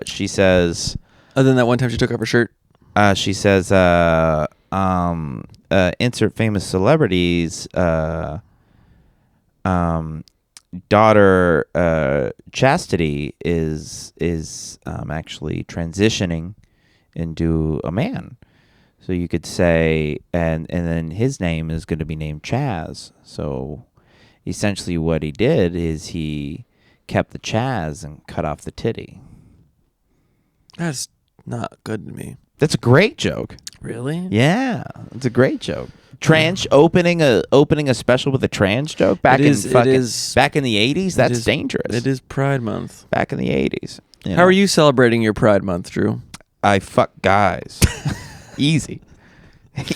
She says... Other than that one time she took off her shirt. She says, insert famous celebrities, daughter Chastity is actually transitioning into a man. So you could say, and then his name is going to be named Chaz. So essentially what he did is he kept the Chaz and cut off the titty. That's not good to me. That's a great joke. Really? Yeah, it's a great joke. Opening a special with a trans joke back in the 80s. That's dangerous. It is Pride Month. Back in the 80s. How are you celebrating your Pride Month, Drew? I fuck guys. Easy.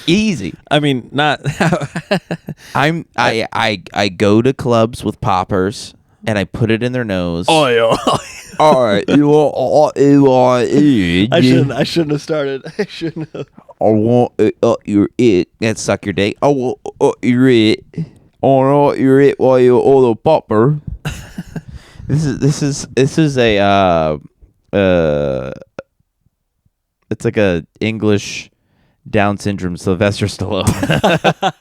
Easy. I mean, not. I go to clubs with poppers and I put it in their nose. Oh, yeah. All right, I shouldn't have started. I shouldn't have. I want you're it. And suck your dick. I want you're it. Oh, you're it while you're all the popper. This is a it's like a English Down syndrome Sylvester Stallone.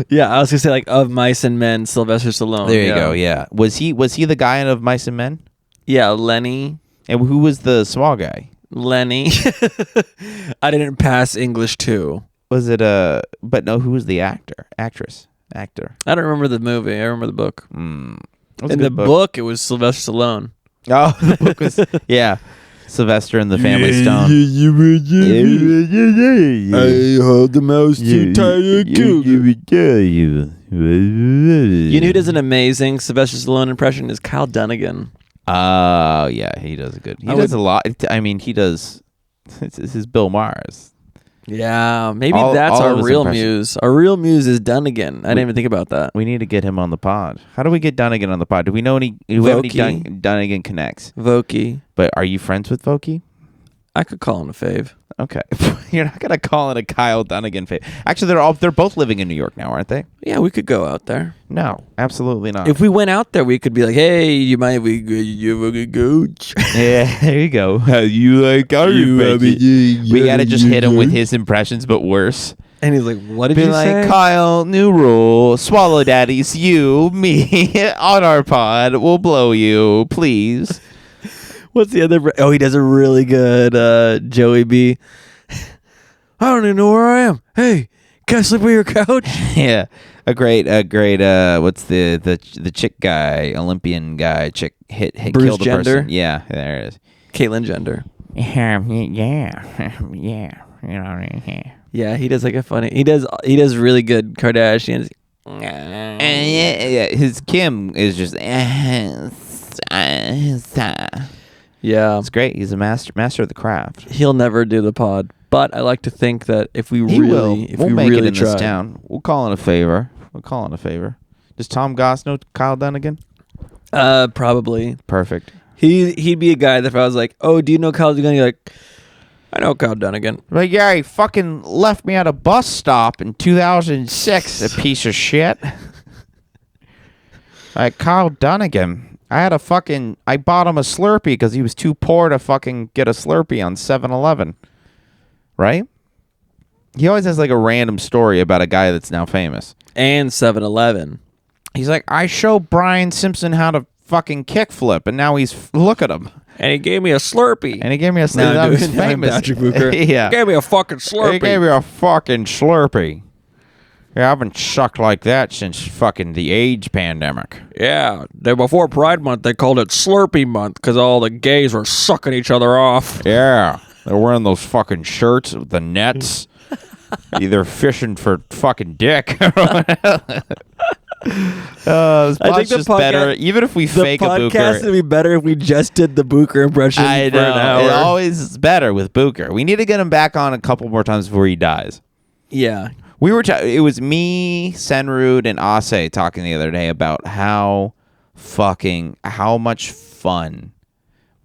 Yeah, I was gonna say like Of Mice and Men, Sylvester Stallone. There you go. Yeah, was he the guy in Of Mice and Men? Yeah, Lenny. And who was the small guy? Lenny. I didn't pass English 2. Was it but no, who was the actor? Actor. I don't remember the movie. I remember the book. In the book, it was Sylvester Stallone. Oh, the book was Sylvester and the Family Stone. I hold the mouse to tie a You know who does an amazing Sylvester Stallone impression is Kyle Dunnigan. Oh, yeah, he does a good. He does a lot. I mean, he does. This is Bill Maher's. Yeah, maybe that's our real muse. Our real muse is Dunnigan. I didn't even think about that. We need to get him on the pod. How do we get Dunnigan on the pod? Do we know any? Do we have any Dunnigan connects? Vokey. But are you friends with Vokey? I could call him a fave. Okay, you're not gonna call it a Kyle Dunnigan fave. Actually, they're both living in New York now, aren't they? Yeah, we could go out there. No, absolutely not. If we went out there, we could be like, "Hey, you might be go." Yeah, there you go. How you like our impressions? We gotta just hit him with his impressions, but worse. And he's like, "What did you say?" Kyle, new rule: Swallow Daddy's you, me on our pod. We'll blow you, please. What's the other? Oh, he does a really good Joey B. I don't even know where I am. Hey, can I sleep on your couch? Yeah, a great. What's the chick guy, Olympian guy, chick hit Bruce killed a Jenner? person. Yeah, there it is. Caitlyn Jenner. Yeah. Yeah, he does like a funny. He does really good Kardashians. Yeah, his Kim is just. Yeah, it's great. He's a master of the craft. He'll never do the pod, but I like to think that if we we'll make really it in try, this town. We'll call in a favor. Does Tom Goss know Kyle Dunnigan? Probably. Perfect. He'd be a guy that if I was like, "Oh, do you know Kyle Dunnigan?" You're like, "I know Kyle Dunnigan." Like, yeah, he fucking left me at a bus stop in 2006. A piece of shit. Like Kyle Dunnigan. I bought him a Slurpee because he was too poor to fucking get a Slurpee on 7-Eleven. Right? He always has like a random story about a guy that's now famous. And 7-Eleven. He's like, I show Brian Simpson how to fucking kickflip, and now look at him. And he gave me a Slurpee. Slurpee. That was famous. Patrick Booker. Yeah. He gave me a fucking Slurpee. He gave me a fucking Slurpee. Yeah, I haven't sucked like that since fucking the AIDS pandemic. Yeah, before Pride Month, they called it Slurpee Month because all the gays were sucking each other off. Yeah, they're wearing those fucking shirts with the nets. Either fishing for fucking dick. This pod's just better. Even if we fake a Booker. The podcast would be better if we just did the Booker impression for an hour. It always is better with Booker. We need to get him back on a couple more times before he dies. Yeah. We were. It was me, Senrud, and Ase talking the other day about how much fun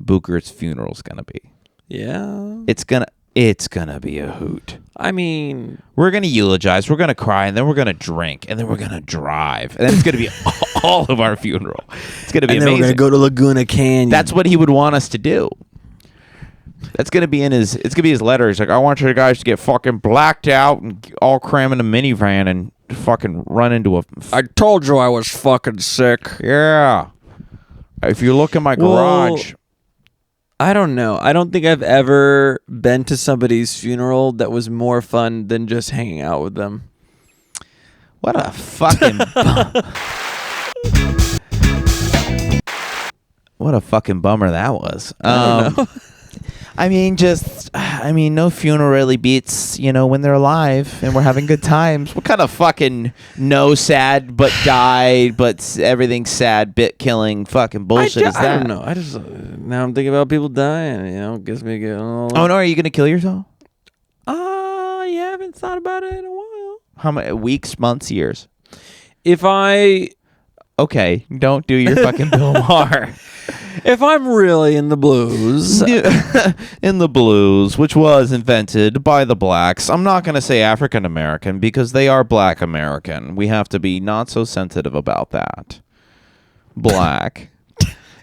Booker's funeral's gonna be. Yeah, it's gonna be a hoot. I mean, we're gonna eulogize, we're gonna cry, and then we're gonna drink, and then we're gonna drive, and then it's gonna be all of our funeral. It's gonna be amazing. Then we're gonna go to Laguna Canyon. That's what he would want us to do. That's gonna be it's gonna be his letter. He's like, I want you guys to get fucking blacked out and all cram in a minivan and fucking run into a. I told you I was fucking sick. Yeah. If you look in my garage. I don't know. I don't think I've ever been to somebody's funeral that was more fun than just hanging out with them. What a fucking What a fucking bummer that was. I don't know. No funeral really beats, when they're alive and we're having good times. What kind of fucking no sad but died but everything's sad bit killing fucking bullshit is that? I don't know. I just now I'm thinking about people dying. Gets me getting. Oh no, are you gonna kill yourself? Yeah. haven't thought about it in a while. How many weeks, months, years? If Okay, don't do your fucking Bill Maher. If I'm really in the blues, In the blues, which was invented by the blacks. I'm not going to say African American because they are Black American. We have to be not so sensitive about that. Black.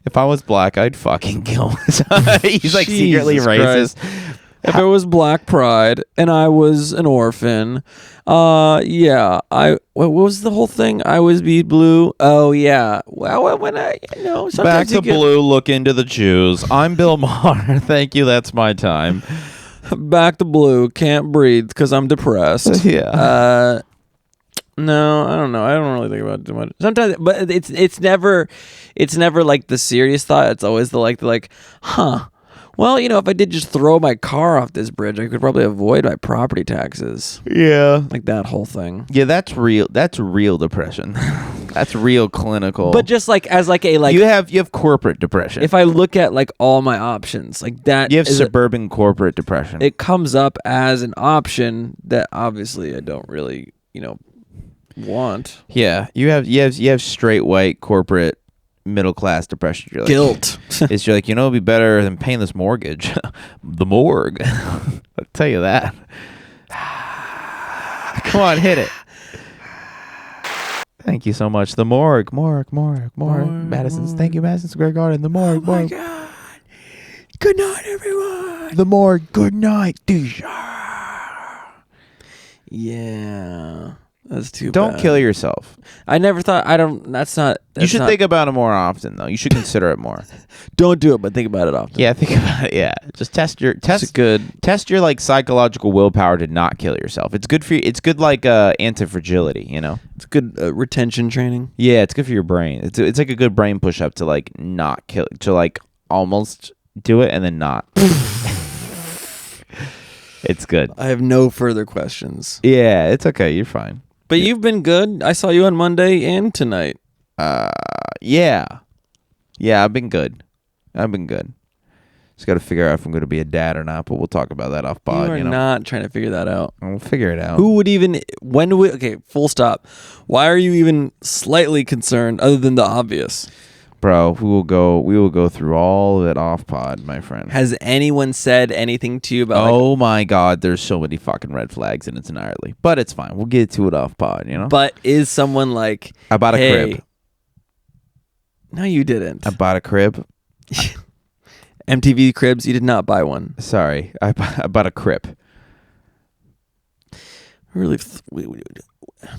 If I was black, I'd fucking kill myself. He's like secretly Jesus racist. Christ. If it was Black Pride and I was an orphan, yeah, what was the whole thing? I was be blue. Oh yeah. Well, when I, sometimes Back to blue, look into the Jews. I'm Bill Maher. Thank you. That's my time. Back to blue. Can't breathe because I'm depressed. Yeah. No, I don't know. I don't really think about it too much. Sometimes, but it's never like the serious thought. It's always the like, huh. Well, if I did just throw my car off this bridge, I could probably avoid my property taxes. Yeah. Like that whole thing. Yeah, that's real. That's real depression. That's real clinical. But just like as like a you have corporate depression. If I look at like all my options, like that, you have suburban corporate depression. It comes up as an option that obviously I don't really, want. Yeah, you have straight white corporate middle class depression. You're like, guilt. You're like, it'd be better than paying this mortgage. The morgue. I'll tell you that. Come on, hit it. Thank you so much. The morgue. Madison's. Thank you, Madison Square Garden. The morgue. Oh my God. Good night, everyone. The morgue. Good night. Yeah. That's too bad. Don't kill yourself. I never thought. You should think about it more often, though. You should consider it more. Don't do it, but think about it often. Yeah, think about it. Yeah, just test your Test your like psychological willpower to not kill yourself. It's good for you. It's good like anti-fragility. It's good retention training. Yeah, it's good for your brain. It's like a good brain push up to like not kill, to like almost do it and then not. It's good. I have no further questions. Yeah, it's okay. You're fine. But you've been good. I saw you on Monday and tonight. Yeah, I've been good. Just got to figure out if I'm going to be a dad or not, but we'll talk about that off pod. You are not trying to figure that out. We'll figure it out. Who would even, okay, full stop. Why are you even slightly concerned other than the obvious? Bro, we will go through all of it off pod, my friend. Has anyone said anything to you about Oh my God, there's so many fucking red flags in its entirely. But it's fine. We'll get to it off pod, But is someone like, I bought a crib. No, you didn't. I bought a crib. MTV Cribs, you did not buy one. Sorry, I bought a crib. Really,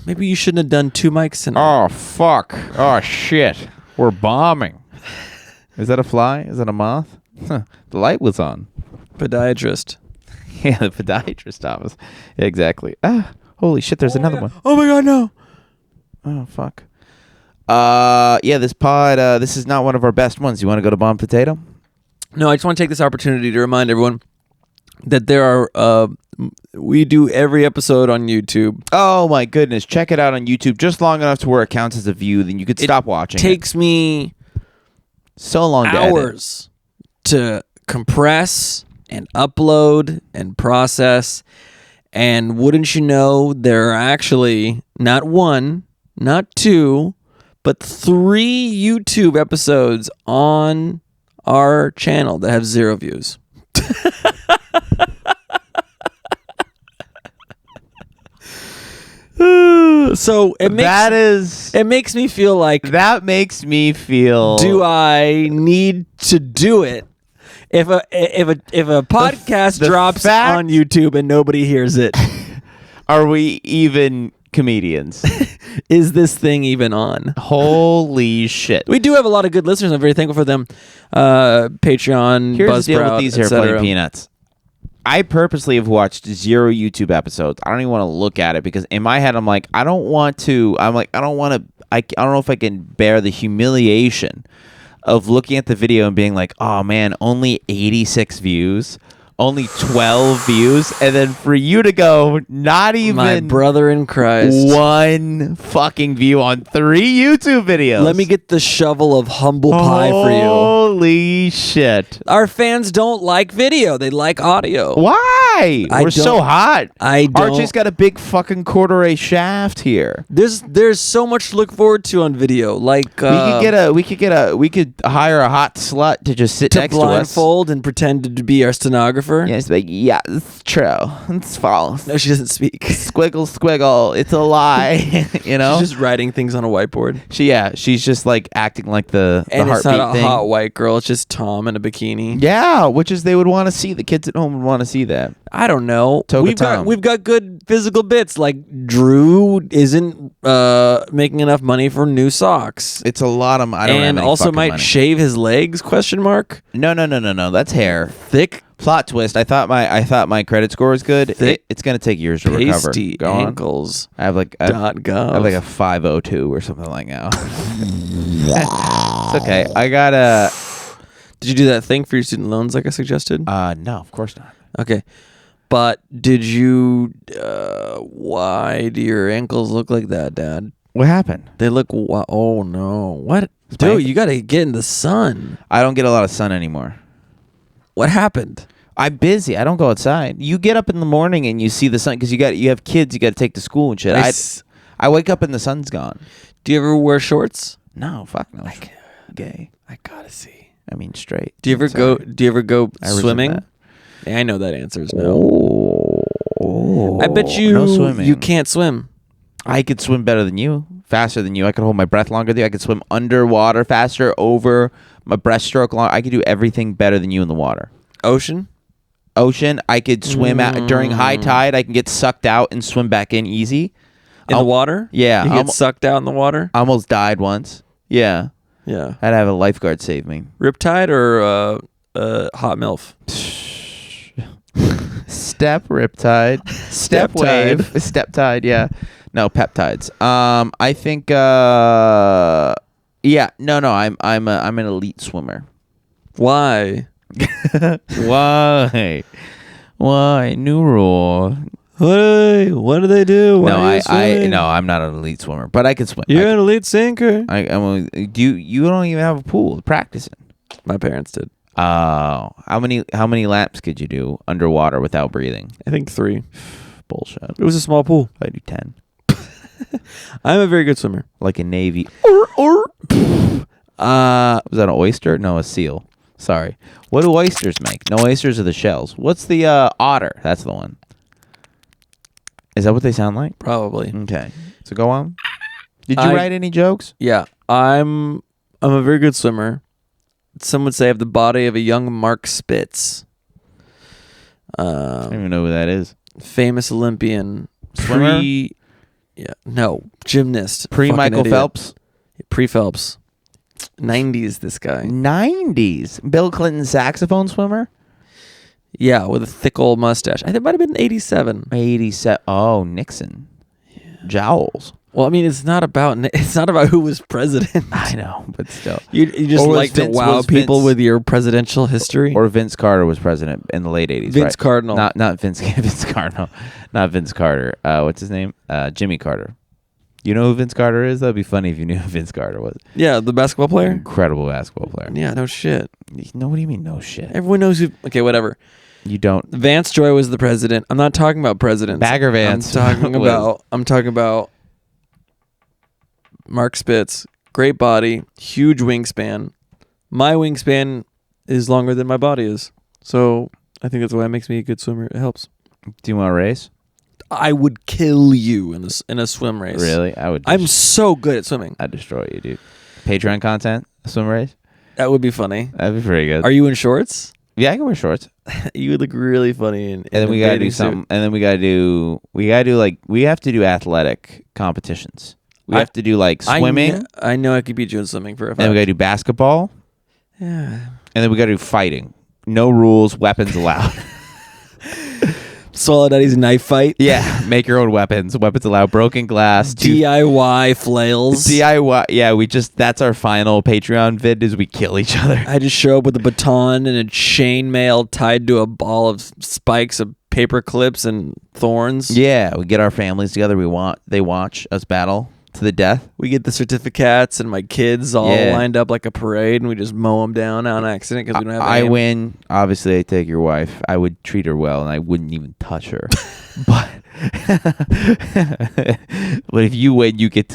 maybe you shouldn't have done 2 mics tonight. Oh, fuck. Oh, shit. We're bombing. Is that a fly? Is that a moth? Huh. The light was on. Podiatrist. Yeah, the podiatrist office. Yeah, exactly. Holy shit, there's another one. Oh my God, no. Oh, fuck. Yeah, this pod, this is not one of our best ones. You want to go to Bomb Potato? No, I just want to take this opportunity to remind everyone that there are, we do every episode on YouTube. Oh my goodness. Check it out on YouTube just long enough to where it counts as a view. Then you could stop watching. It takes me so long hours to compress and upload and process. And wouldn't you know, there are actually not 1, not 2, but 3 YouTube episodes on our channel that have 0 views. So it makes me feel like that makes me feel. Do I need to do it? If a podcast drops on YouTube and nobody hears it, are we even comedians? Is this thing even on? Holy shit! We do have a lot of good listeners. I'm very thankful for them. Patreon, Here's Buzzsprout, the deal with these Airplane Peanuts. I purposely have watched 0 YouTube episodes. I don't even want to look at it because in my head I'm like, I don't want to. I don't know if I can bear the humiliation of looking at the video and being like, oh man, only 86 views, only 12 views, and then for you to go, not even my brother in Christ, 1 fucking view on 3 YouTube videos. Let me get the shovel of humble pie for you. Holy shit. Our fans don't like video. They like audio. Why? We're so hot. Archie's got a big fucking corduroy shaft here. There's so much to look forward to on video. Like we could hire a hot slut to just sit next to us, blindfold and pretend to be our stenographer. Yeah, it's like, yeah, it's true. It's false. No, she doesn't speak. Squiggle, squiggle. It's a lie. You know, she's just writing things on a whiteboard. She's just like acting like the and it's heartbeat not a thing. hot white girl. It's just Tom in a bikini. Yeah, which is they would want to see. The kids at home would want to see that. I don't know. Tom. We've got good physical bits. Like Drew isn't making enough money for new socks. It's a lot of. I don't have and any also fucking might money. shave his legs? Question mark. No. That's hair. Thick. Plot twist. I thought my credit score was good. It's gonna take years to recover. Pasty Go on. ankles. I have like .gov. I have like a 502 or something like now. It's okay. I got a. Did you do that thing for your student loans like I suggested? No, of course not. Okay. But did you, why do your ankles look like that, Dad? What happened? They look, oh no. What? Dude, you got to get in the sun. I don't get a lot of sun anymore. What happened? I'm busy. I don't go outside. You get up in the morning and you see the sun because you have kids you got to take to school and shit. I wake up and the sun's gone. Do you ever wear shorts? No, fuck no. Gay. I gotta see. I mean straight. Do you ever go swimming? That. Yeah, I know that answer is no. I bet you no swimming. You can't swim. I could swim better than you, faster than you. I could hold my breath longer than you. I could swim underwater faster, over my breaststroke long. I could do everything better than you in the water. Ocean, I could swim out during high tide. I can get sucked out and swim back in easy. In the water? Yeah. You get sucked out in the water? I almost died once. Yeah. Yeah. I'd have a lifeguard save me. Riptide or hot MILF? Step riptide. Step wave. Step tide, yeah. No, peptides. I think yeah. No, I'm an elite swimmer. Why? Why? New rule. What do they do? Why I'm not an elite swimmer, but I can swim. You're an elite sinker. You don't even have a pool to practice in. My parents did. Oh, how many laps could you do underwater without breathing? I think 3. Bullshit. It was a small pool. I do 10. I'm a very good swimmer. Like a Navy. Was that an oyster? No, a seal. Sorry. What do oysters make? No, oysters are the shells. What's the otter? That's the one. Is that what they sound like? Probably. Okay. So go on. Did you write any jokes? Yeah. I'm a very good swimmer. Some would say I have the body of a young Mark Spitz. I don't even know who that is. Famous Olympian. Swimmer? Gymnast. Pre-Michael Phelps? Pre-Phelps. 90s, this guy. 90s? Bill Clinton saxophone swimmer? Yeah, with a thick old mustache. I think it might have been 87. 87. Oh, Nixon. Yeah. Jowls. Well, I mean, it's not about who was president. I know, but still. You just like to wow people with your presidential history? Or Vince Carter was president in the late 80s, Vince Cardinal. Not Vince Cardinal. Not Vince Carter. What's his name? Jimmy Carter. You know who Vince Carter is? That'd be funny if you knew who Vince Carter was. Yeah, the basketball player? Incredible basketball player. Yeah, no shit. No, what do you mean no shit? Everyone knows who... Okay, whatever. You don't. Vance Joy was the president. I'm not talking about presidents. Bagger Vance. I'm talking about Mark Spitz. Great body, huge wingspan. My wingspan is longer than my body is. So I think that's why it makes me a good swimmer. It helps. Do you want to race? I would kill you in a swim race. Really? I'm so good at swimming. I'd destroy you, dude. Patreon content, swim race? That would be funny. That'd be pretty good. Are you in shorts? Yeah, I can wear shorts. You would look really funny. And then we gotta do something. And then we have to do athletic competitions. We have to do like swimming. I know I could beat you in swimming for a fact. And we gotta do basketball. Yeah. And then we gotta do fighting. No rules, weapons allowed. Solidarity knife fight. Yeah, make your own weapons. Weapons allowed. Broken glass. DIY flails. DIY. Yeah, that's our final Patreon vid is we kill each other. I just show up with a baton and a chainmail tied to a ball of spikes of paper clips and thorns. Yeah, we get our families together. They watch us battle. To the death? We get the certificates and my kids all lined up like a parade, and we just mow them down on accident because we don't have I aim. win. Obviously, I take your wife. I would treat her well, and I wouldn't even touch her. But but if you win, you get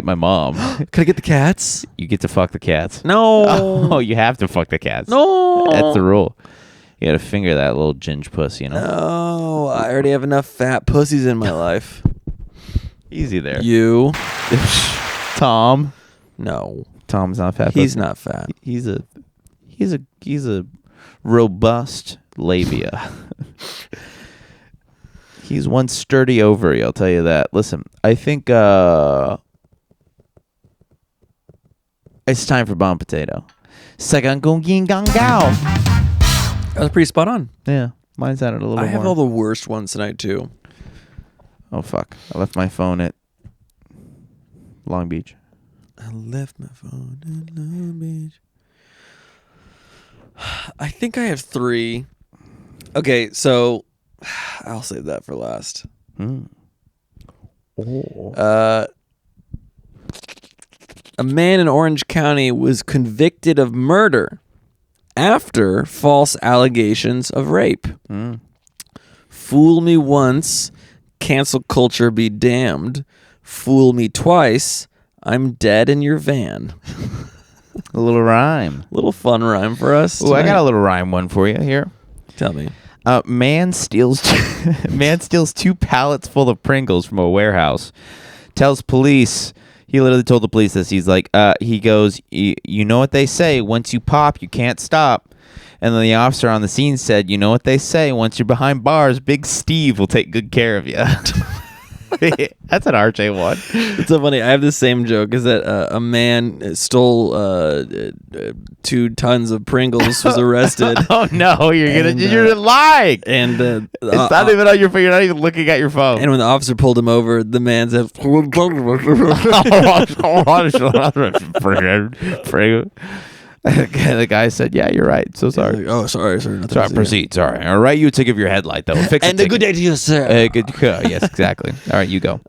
my mom. Can I get the cats? You get to fuck the cats. No. Oh, you have to fuck the cats. No. That's the rule. You gotta finger that little ginge puss, you know? No. I already have enough fat pussies in my life. Easy there. You. Tom. No. Tom's not fat. He's not fat. He's a robust labia. He's one sturdy ovary, I'll tell you that. Listen, I think it's time for bomb potato. Second gong yin gong gao. That was pretty spot on. Yeah, mine sounded a little more. I have all the worst ones tonight too. Oh fuck! I left my phone at Long Beach. I left my phone in Long Beach. I think I have 3. Okay, so I'll save that for last. Oh. A man in Orange County was convicted of murder after false allegations of rape. Fool me once, cancel culture be damned. Fool me twice, I'm dead in your van. A little rhyme. Little fun rhyme for us. Oh, I got a little rhyme one for you here. Tell me. Man steals 2 pallets full of Pringles from a warehouse. Tells police. He literally told the police this. He's like, he goes, you know what they say, once you pop, you can't stop. And then the officer on the scene said, you know what they say, once you're behind bars, Big Steve will take good care of you. That's an RJ one. It's so funny. I have the same joke. Is that a man stole 2 tons of Pringles, was arrested. Oh no, you're lying. And it's not even on your phone. You're not even looking at your phone. And when the officer pulled him over, the man said, The guy said, "Yeah, you're right. So sorry. Like, oh, sorry, sir. Sorry. Proceed. Sorry. I'll write you a ticket of your headlight, though. Fix and a a good day to you, sir. Yes, exactly. All right, you go.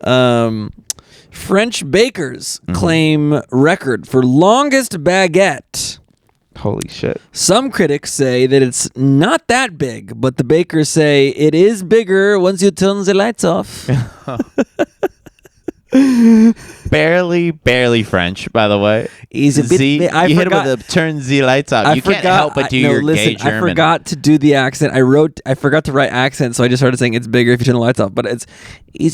French bakers claim record for longest baguette. Holy shit. Some critics say that it's not that big, but the bakers say it is bigger once you turn the lights off. barely French, by the way. He's a bit. You hit him with a turn the lights off. You can't help but do your gay German. I forgot to do the accent. I forgot to write accent, so I just started saying it's bigger if you turn the lights off. But it's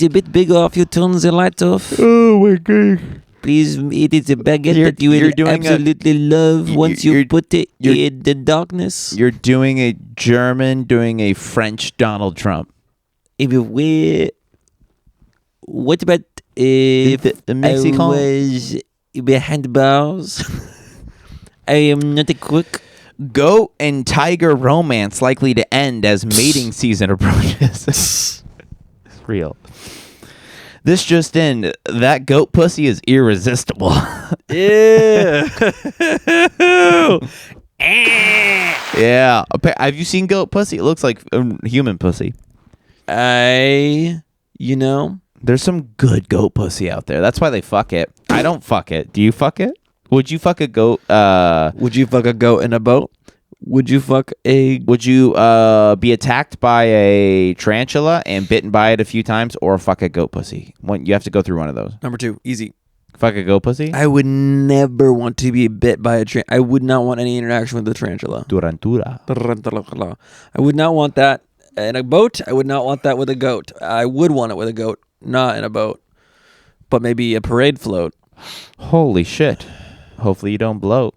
a bit bigger if you turn the lights off. Oh my god. Please, it is a baguette that you will absolutely love once you put it in the darkness. You're doing a German, doing a French Donald Trump. What about if the Mexican? I was behind bars? I am not a crook. Goat and tiger romance likely to end as mating season approaches. It's real. This just in, that goat pussy is irresistible. Yeah. Yeah. Have you seen goat pussy? It looks like human pussy. There's some good goat pussy out there. That's why they fuck it. I don't fuck it. Do you fuck it? Would you fuck a goat? Would you fuck a goat in a boat? Would you Would you be attacked by a tarantula and bitten by it a few times, or fuck a goat pussy? You have to go through one of those. Number 2, easy. Fuck a goat pussy? I would never want to be bit by a tarantula. I would not want any interaction with the tarantula. Tarantura. I would not want that in a boat. I would not want that with a goat. I would want it with a goat, not in a boat, but maybe a parade float. Holy shit. Hopefully you don't bloat.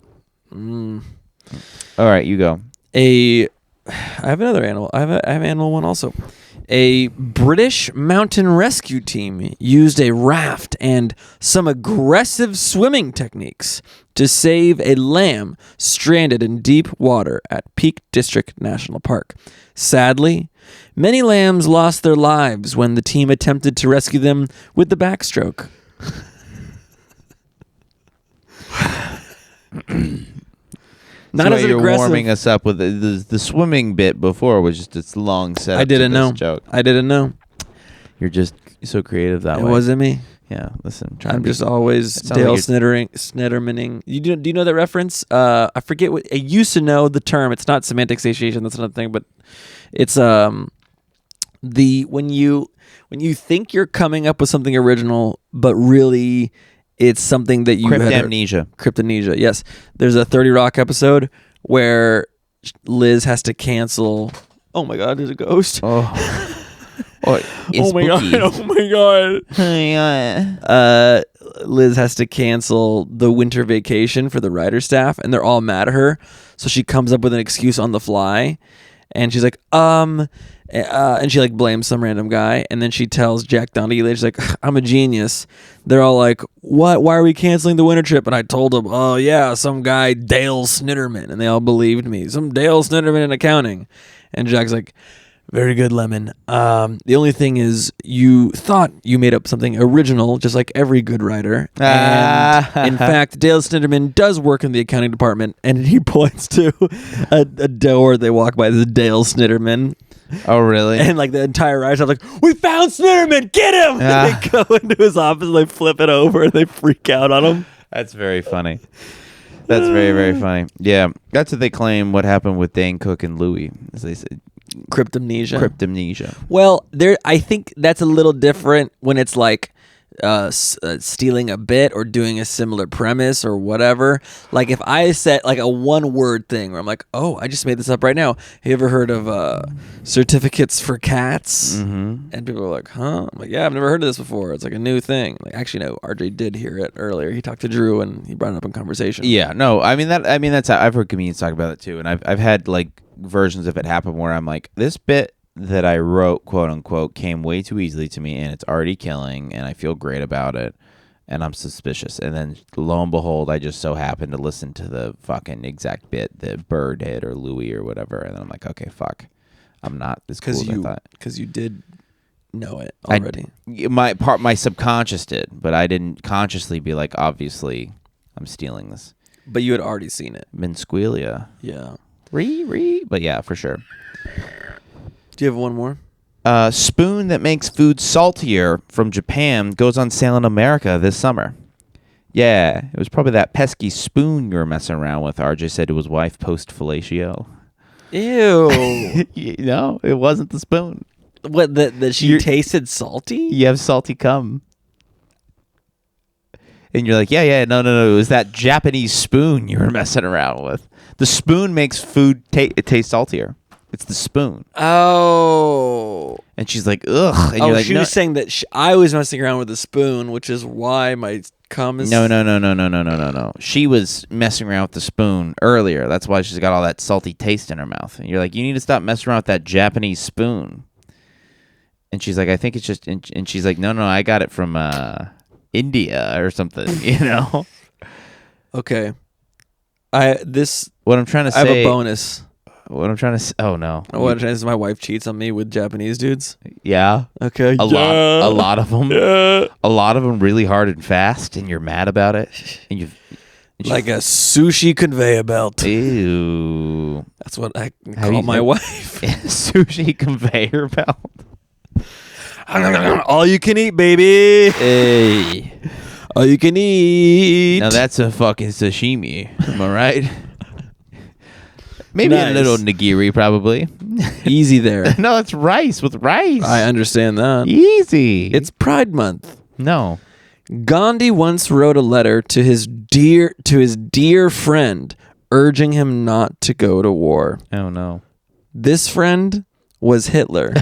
All right, you go. I have another animal. I have an animal one also. A British mountain rescue team used a raft and some aggressive swimming techniques to save a lamb stranded in deep water at Peak District National Park. Sadly, many lambs lost their lives when the team attempted to rescue them with the backstroke. Not as you're aggressive. warming us up with the swimming bit before was just its long setup. I didn't know. Joke. I didn't know. You're just so creative that way. It wasn't me. Yeah, listen. I'm just always sounds Dale like Snittermaning. Do you know that reference? I forget what I used to know the term. It's not semantic satiation. That's another thing, but it's the when you think you're coming up with something original, but really it's something that you Cryptamnesia. Cryptamnesia. Yes, there's a 30 Rock episode where Liz has to cancel. Oh my God, there's a ghost. Oh. Oh, oh my God! Oh my God! Liz has to cancel the winter vacation for the writer staff, and they're all mad at her. So she comes up with an excuse on the fly, and she's like, and she like blames some random guy, and then she tells Jack Donaghy later, she's like, I'm a genius. They're all like, what? Why are we canceling the winter trip? And I told them, oh yeah, some guy Dale Snitterman, and they all believed me. Some Dale Snitterman in accounting, and Jack's like, very good, Lemon. The only thing is you thought you made up something original, just like every good writer. And in fact, Dale Snitterman does work in the accounting department, and he points to a door they walk by. This is Dale Snitterman. Oh, really? And like the entire writer's like, we found Snitterman, get him! And they go into his office, and they flip it over, and they freak out on him. That's very funny. That's very, very funny. Yeah, that's what they claim what happened with Dane Cook and Louis, as they said. Cryptamnesia. Well, I think that's a little different when it's like stealing a bit or doing a similar premise or whatever. Like if I said like a one-word thing where I'm like, oh, I just made this up right now. Have you ever heard of certificates for cats? Mm-hmm. And people are like, huh? I'm like, yeah, I've never heard of this before. It's like a new thing. Like actually, no, RJ did hear it earlier. He talked to Drew and he brought it up in conversation. Yeah, no, I mean that's I've heard comedians talk about it too, and I've had like versions of it happen where I'm like, this bit that I wrote, quote unquote, came way too easily to me, and it's already killing, and I feel great about it, and I'm suspicious. And then lo and behold, I just so happened to listen to the fucking exact bit that Burr did or Louis or whatever, and then I'm like, okay, fuck, I'm not as cool as I thought. Because you did know it already. My subconscious did, but I didn't consciously be like, obviously, I'm stealing this. But you had already seen it. Minsquelia. Yeah. But yeah, for sure. Do you have one more? Spoon that makes food saltier from Japan goes on sale in America this summer. Yeah, it was probably that pesky spoon you were messing around with, RJ said to his wife post-fellatio. Ew. No, it wasn't the spoon. What, that she tasted salty? You have salty cum. And you're like, yeah, no, it was that Japanese spoon you were messing around with. The spoon makes food taste saltier. It's the spoon. Oh. And she's like, ugh. And you're like, she was saying that I was messing around with the spoon, which is why my cum is... No. She was messing around with the spoon earlier. That's why she's got all that salty taste in her mouth. And you're like, you need to stop messing around with that Japanese spoon. And she's like, I think it's just... And she's like, no, I got it from India or something, you know? Okay. What I'm trying to say... I have a bonus. What I'm trying to say... Oh, no. What I'm trying to say is my wife cheats on me with Japanese dudes. Yeah. Okay. A lot of them. Yeah. A lot of them really hard and fast, and you're mad about it. And like a sushi conveyor belt. Ew. That's what I call my wife. Sushi conveyor belt. All you can eat, baby. Hey. All you can eat. Now that's a fucking sashimi. Am I right? Maybe nice. A little nigiri, probably. Easy there. No, it's rice with rice. I understand that. Easy. It's Pride Month. No. Gandhi once wrote a letter to his dear friend, urging him not to go to war. Oh no. This friend was Hitler.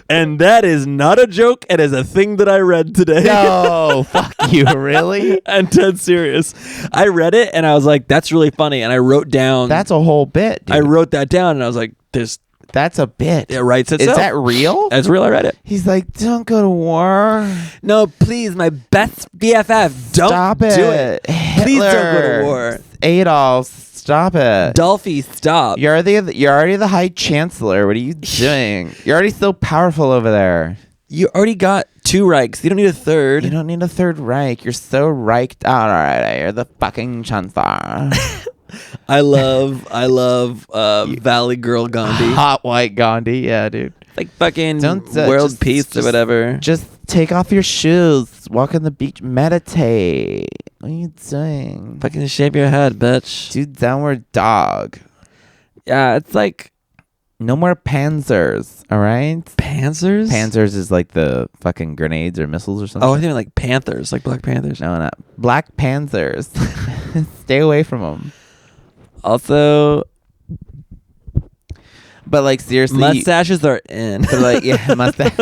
And that is not a joke. It is a thing that I read today. No, fuck you, really? And dead serious. I read it and I was like, that's really funny. And I wrote down. That's a whole bit, dude. I wrote that down and I was like, that's a bit. It writes itself. Is that real? That's real. I read it. He's like, don't go to war. No, please, my best BFF. Don't Stop it. Do it. Hitler. Please don't go to war. Adolf, stop it. Dolphy, stop. You're already the High Chancellor. What are you doing? You're already so powerful over there. You already got 2 Reichs. You don't need a third. You don't need a third Reich. You're so Reiched out already. You're the fucking Chancellor. I love Valley Girl Gandhi. Hot white Gandhi, yeah, dude. like fucking Don't, world just- peace or just- whatever. Just take off your shoes. Walk on the beach. Meditate. What are you doing? Fucking shave your head, bitch. Do downward dog. Yeah, it's like No more panzers. All right. Panzers. Panzers is like the fucking grenades or missiles or something. Oh, I think like Panthers, like Black Panthers. No, not Black Panzers. Stay away from them. Also, But like seriously, mustaches are in. but like yeah, mustache.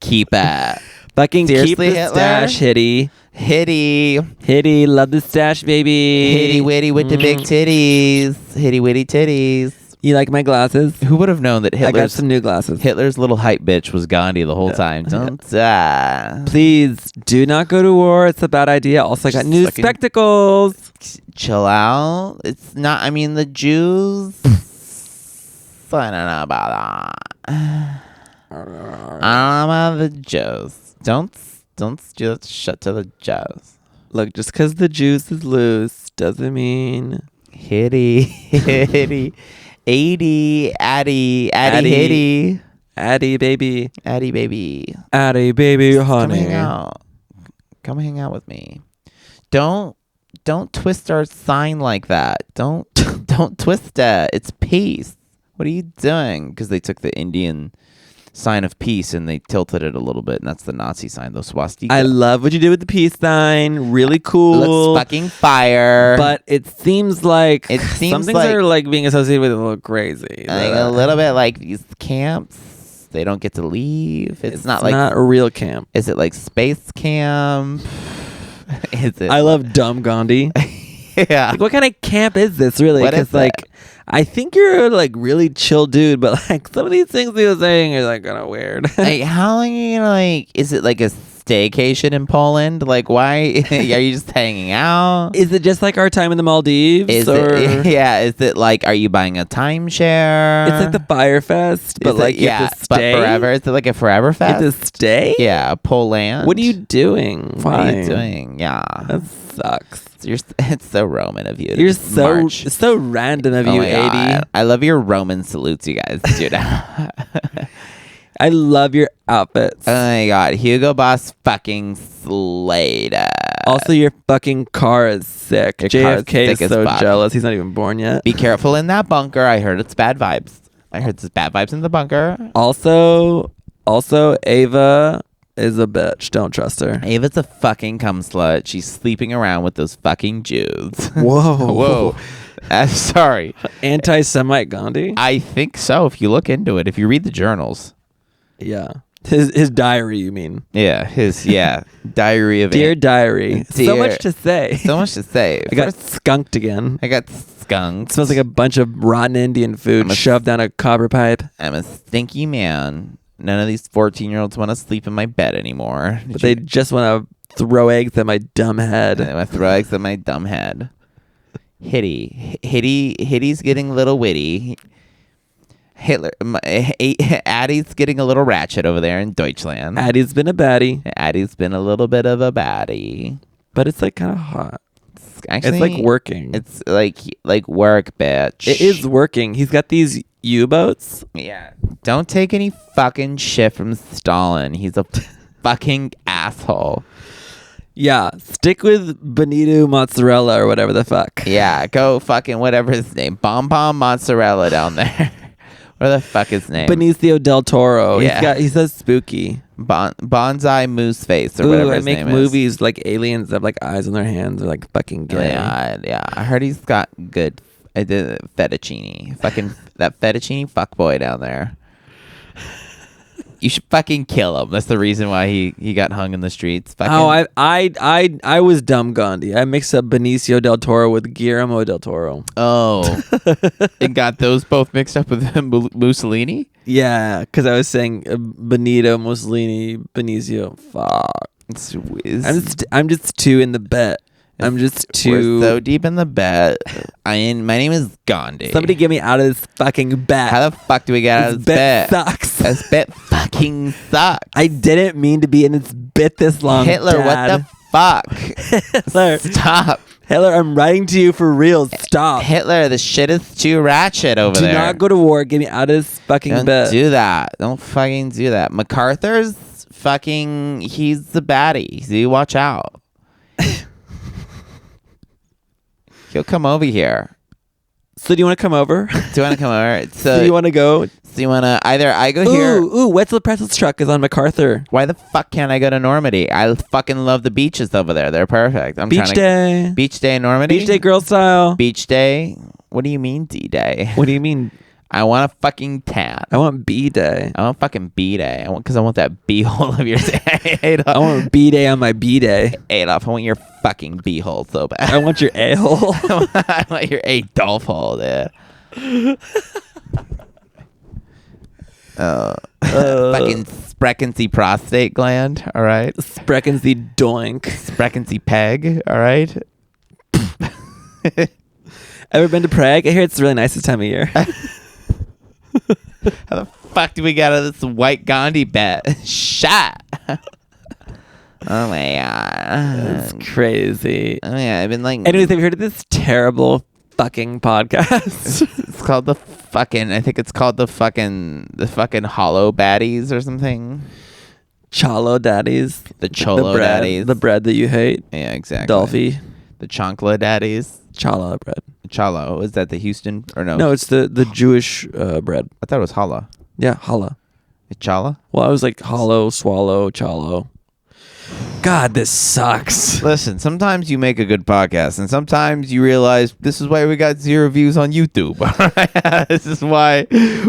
Keep it. Fucking keep Seriously, the Hitler? stash, Hitty. Hitty, Love the stash, baby. hitty witty with the big titties. Hitty witty titties. You like my glasses? Who would have known that I got Hitler's some new glasses. Hitler's little hype bitch was Gandhi the whole time? Don't die. Please do not go to war. It's a bad idea. Also, I got Just new fucking- spectacles. Chill out. It's not. I mean, the Jews. I don't know about that. I don't know about the Jews. Don't just shut to the Jews. Look, just because the juice is loose doesn't mean Hitty. 80, Addy, Hitty. Addy baby, Addy, baby. Addy baby, Come honey. hang out. Come hang out with me. Don't twist our sign like that. Don't twist it. It's peace. What are you doing? Because they took the Indian sign of peace and they tilted it a little bit, and that's the Nazi sign, the swastika. I love what you did with the peace sign. Really cool. Looks fucking fire. But it seems like some things like- are like being associated with it a little crazy. like a little bit like these camps, they don't get to leave. It's not like a real camp. Is it like space camp? Is it? I love dumb Gandhi. yeah. Like, what kind of camp is this, really? What is Because like, I think you're like really chill dude, but like some of these things he was saying are like kind of weird. Like, how long are you gonna like? Is it like a staycation in Poland? Like, why are you just hanging out? Is it just like our time in the Maldives? Is or it? Yeah. Is it like? Are you buying a timeshare? It's like the Fire Fest, but Is like it, you have to stay but forever. Is it like a forever You fest? have to stay. Yeah, Poland. What are you doing? What are you Why? doing? Yeah, That sucks. it's so Roman of you. to You're just so march. so random of Oh you, my God. 80. I love your Roman salutes, you guys, dude. I love your outfits. Oh my God, Hugo Boss fucking Slater. Also, your fucking car is sick. Your car is JFK is sick as so fuck. jealous. He's not even born yet. Be careful in that bunker. I heard it's bad vibes. I heard it's bad vibes in the bunker. Also, Ava is a bitch. Don't trust her. Ava's a fucking cum slut. She's sleeping around with those fucking Jews. Whoa. Whoa. Sorry. Anti-Semite Gandhi? I think so. If you look into it, if you read the journals. Yeah. His diary, you mean? Yeah, diary of Dear diary. So Dear- much to say. So much to say. I got skunked again. I got skunked. Smells like a bunch of rotten Indian food shoved down a copper pipe. I'm a stinky man. None of these 14-year-olds want to sleep in my bed anymore. But they just want to throw eggs at my dumb head. I want to throw eggs at my dumb head. Hitty's getting a little witty. Addie's getting a little ratchet over there in Deutschland. Addie's been a baddie, Addie's been a little bit of a baddie. but it's like kind of hot. Actually, It's like working. It's like work, bitch. It is working. He's got these U-boats. Yeah. Don't take any fucking shit from Stalin. He's a fucking asshole. Yeah, stick with Benito Mozzarella or whatever the fuck. Yeah, go fucking whatever his name. Bomb Mozzarella down there. What the fuck his name? Benicio del Toro. Yeah. He says spooky. Bonsai Moose Face or Ooh, whatever I his make name movies like aliens that have like eyes on their hands or like fucking is. gay. Yeah. I heard he's got good fettuccine. Fucking that fettuccine fuckboy down there. You should fucking kill him. That's the reason why he got hung in the streets. Fucking, Oh, I was dumb Gandhi. I mixed up Benicio del Toro with Guillermo del Toro. Oh. And got those both mixed up with Mussolini? Yeah, because I was saying Benito Mussolini, Benicio. Fuck. I'm just too in the bet. I'm just too. We're so deep in the bet. My name is Gandhi. Somebody get me out of this fucking bet. How the fuck do we get out of this bet? Sucks. This bet fucking sucks. I didn't mean to be in this bit this long. Hitler, Dad. what the fuck? Hitler. Stop. Hitler, I'm writing to you for real. Stop. Hitler, the shit is too ratchet over there. Do not go to war. Get me out of this fucking Don't bed. do that. Don't fucking do that. MacArthur's fucking, he's the baddie. So you watch out. He'll come over here. So do you want to come over? Do you want to come over? So you want to go? So you want to, either I go here. Ooh, Wetzel Pretzel's truck is on MacArthur. Why the fuck can't I go to Normandy? I fucking love the beaches over there. They're perfect. Beach day. Beach day in Normandy? Beach day girl style. Beach day? What do you mean D-Day? What do you mean? I want a fucking tan. I want B day. I want fucking B day. Because I want that B hole of yours. I want B day on my B day. Adolf, I want your fucking B hole so bad. I want your A hole. I want your Adolf hole, dude. Fucking Spreckensy prostate gland, all right? Spreckensy doink. Spreckensy peg, all right? Ever been to Prague? I hear it's really nice this time of year. How the fuck do we get out of this white Gandhi bet? Shot. Oh my god. That's crazy. Oh yeah, I've been like. Anyways, have you heard of this terrible fucking podcast? It's called the fucking. I think it's called the fucking Hollow Baddies or something. Cholo Daddies. The Cholo Daddies. The bread that you hate. Yeah, exactly. Dolphy. The Chancla Daddies. Challah bread. Chalo. Is that the Houston or no? No, it's the Jewish bread. I thought it was challah. Yeah, challah. Challah? Well, I was like hollow, swallow, chalo. God, this sucks. Listen, sometimes you make a good podcast, and sometimes you realize this is why we got 0 views on YouTube. This is why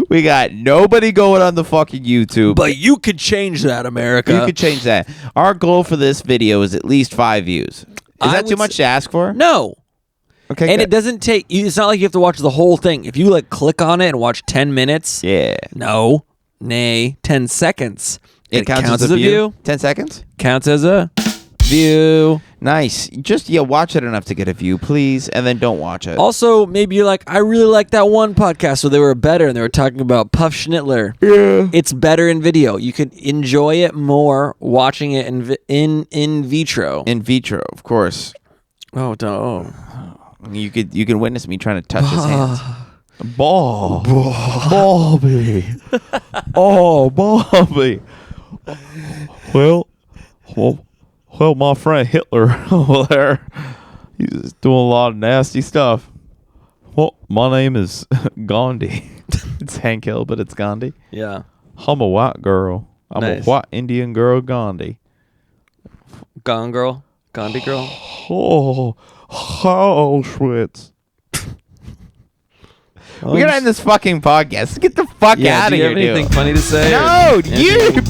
we got nobody going on the fucking YouTube. But you could change that, America. You could change that. Our goal for this video is at least 5 views. Is that too much to ask for? No. Okay. And it doesn't take you. It's not like you have to watch the whole thing. If you like click on it and watch 10 minutes. Yeah. No. Nay. 10 seconds. It counts as a view? 10 seconds? Counts as a view. Nice. Just, watch it enough to get a view, please, and then don't watch it. Also, maybe you're like, I really like that one podcast where they were better and they were talking about Puff Schnittler. Yeah. It's better in video. You could enjoy it more watching it in vitro. In vitro, of course. Oh, don't. You could witness me trying to touch his hands. Bobby. Oh, Bobby. Well, my friend Hitler over there, he's doing a lot of nasty stuff. Well, my name is Gandhi. It's Hank Hill, but it's Gandhi. Yeah. I'm a white girl. I'm a white Indian girl, Gandhi. Gone girl? Gandhi girl? Oh, Auschwitz. We're gonna end this fucking podcast. Get the fuck out of here, dude. Do you have anything funny to say? No,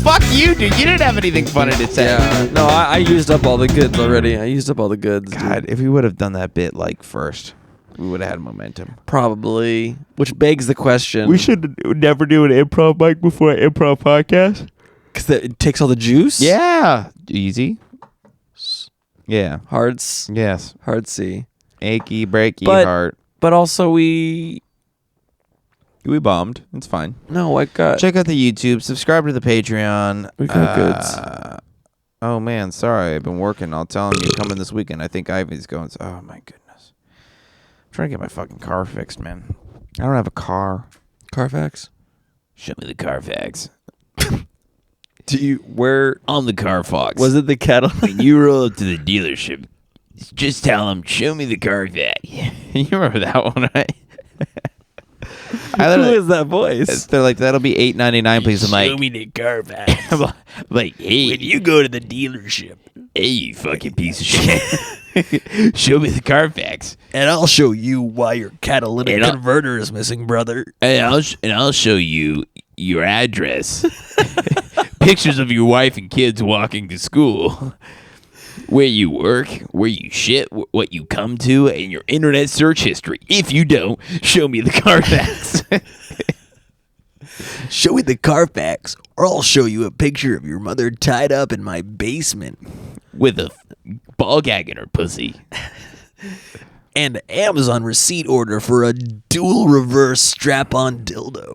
fuck you, dude. You didn't have anything funny to say. Yeah. No, I used up all the goods already. I used up all the goods. God, dude. if we would have done that bit like first, we would have had momentum. Probably. Which begs the question. We should never do an improv mic before an improv podcast. Because it takes all the juice? Yeah. Easy. Yeah. Hearts. Yes. Hard C. Achy, breaky heart. But also we bombed. It's fine. No, I got... Check out the YouTube. Subscribe to the Patreon. We got goods. Oh, man. Sorry. I've been working. I'll tell him you're coming this weekend. I think Ivy's going. Oh, my goodness. I'm trying to get my fucking car fixed, man. I don't have a car. Carfax? Show me the Carfax. Where... On the Carfax. Was it the kettle? When you roll up to the dealership, just tell them, show me the Carfax. You remember that one, right? Who is that voice? They're like, that'll be $8.99, please. I'm like, Show me the Carfax. I'm like, hey, When you go to the dealership, hey, you fucking piece of shit. Show me the Carfax, and I'll show you why your catalytic converter is missing, brother. and I'll show you your address, pictures of your wife and kids walking to school, where you work, where you shit, what you come to, and your internet search history. If you don't, show me the Carfax. Show me the Carfax, or I'll show you a picture of your mother tied up in my basement with a ball gag in her pussy. And an Amazon receipt order for a dual reverse strap-on dildo.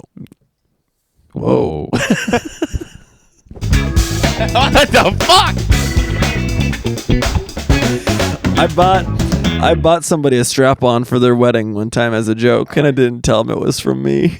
Whoa. What the fuck? I bought I bought somebody a strap-on for their wedding one time as a joke, and I didn't tell them it was from me.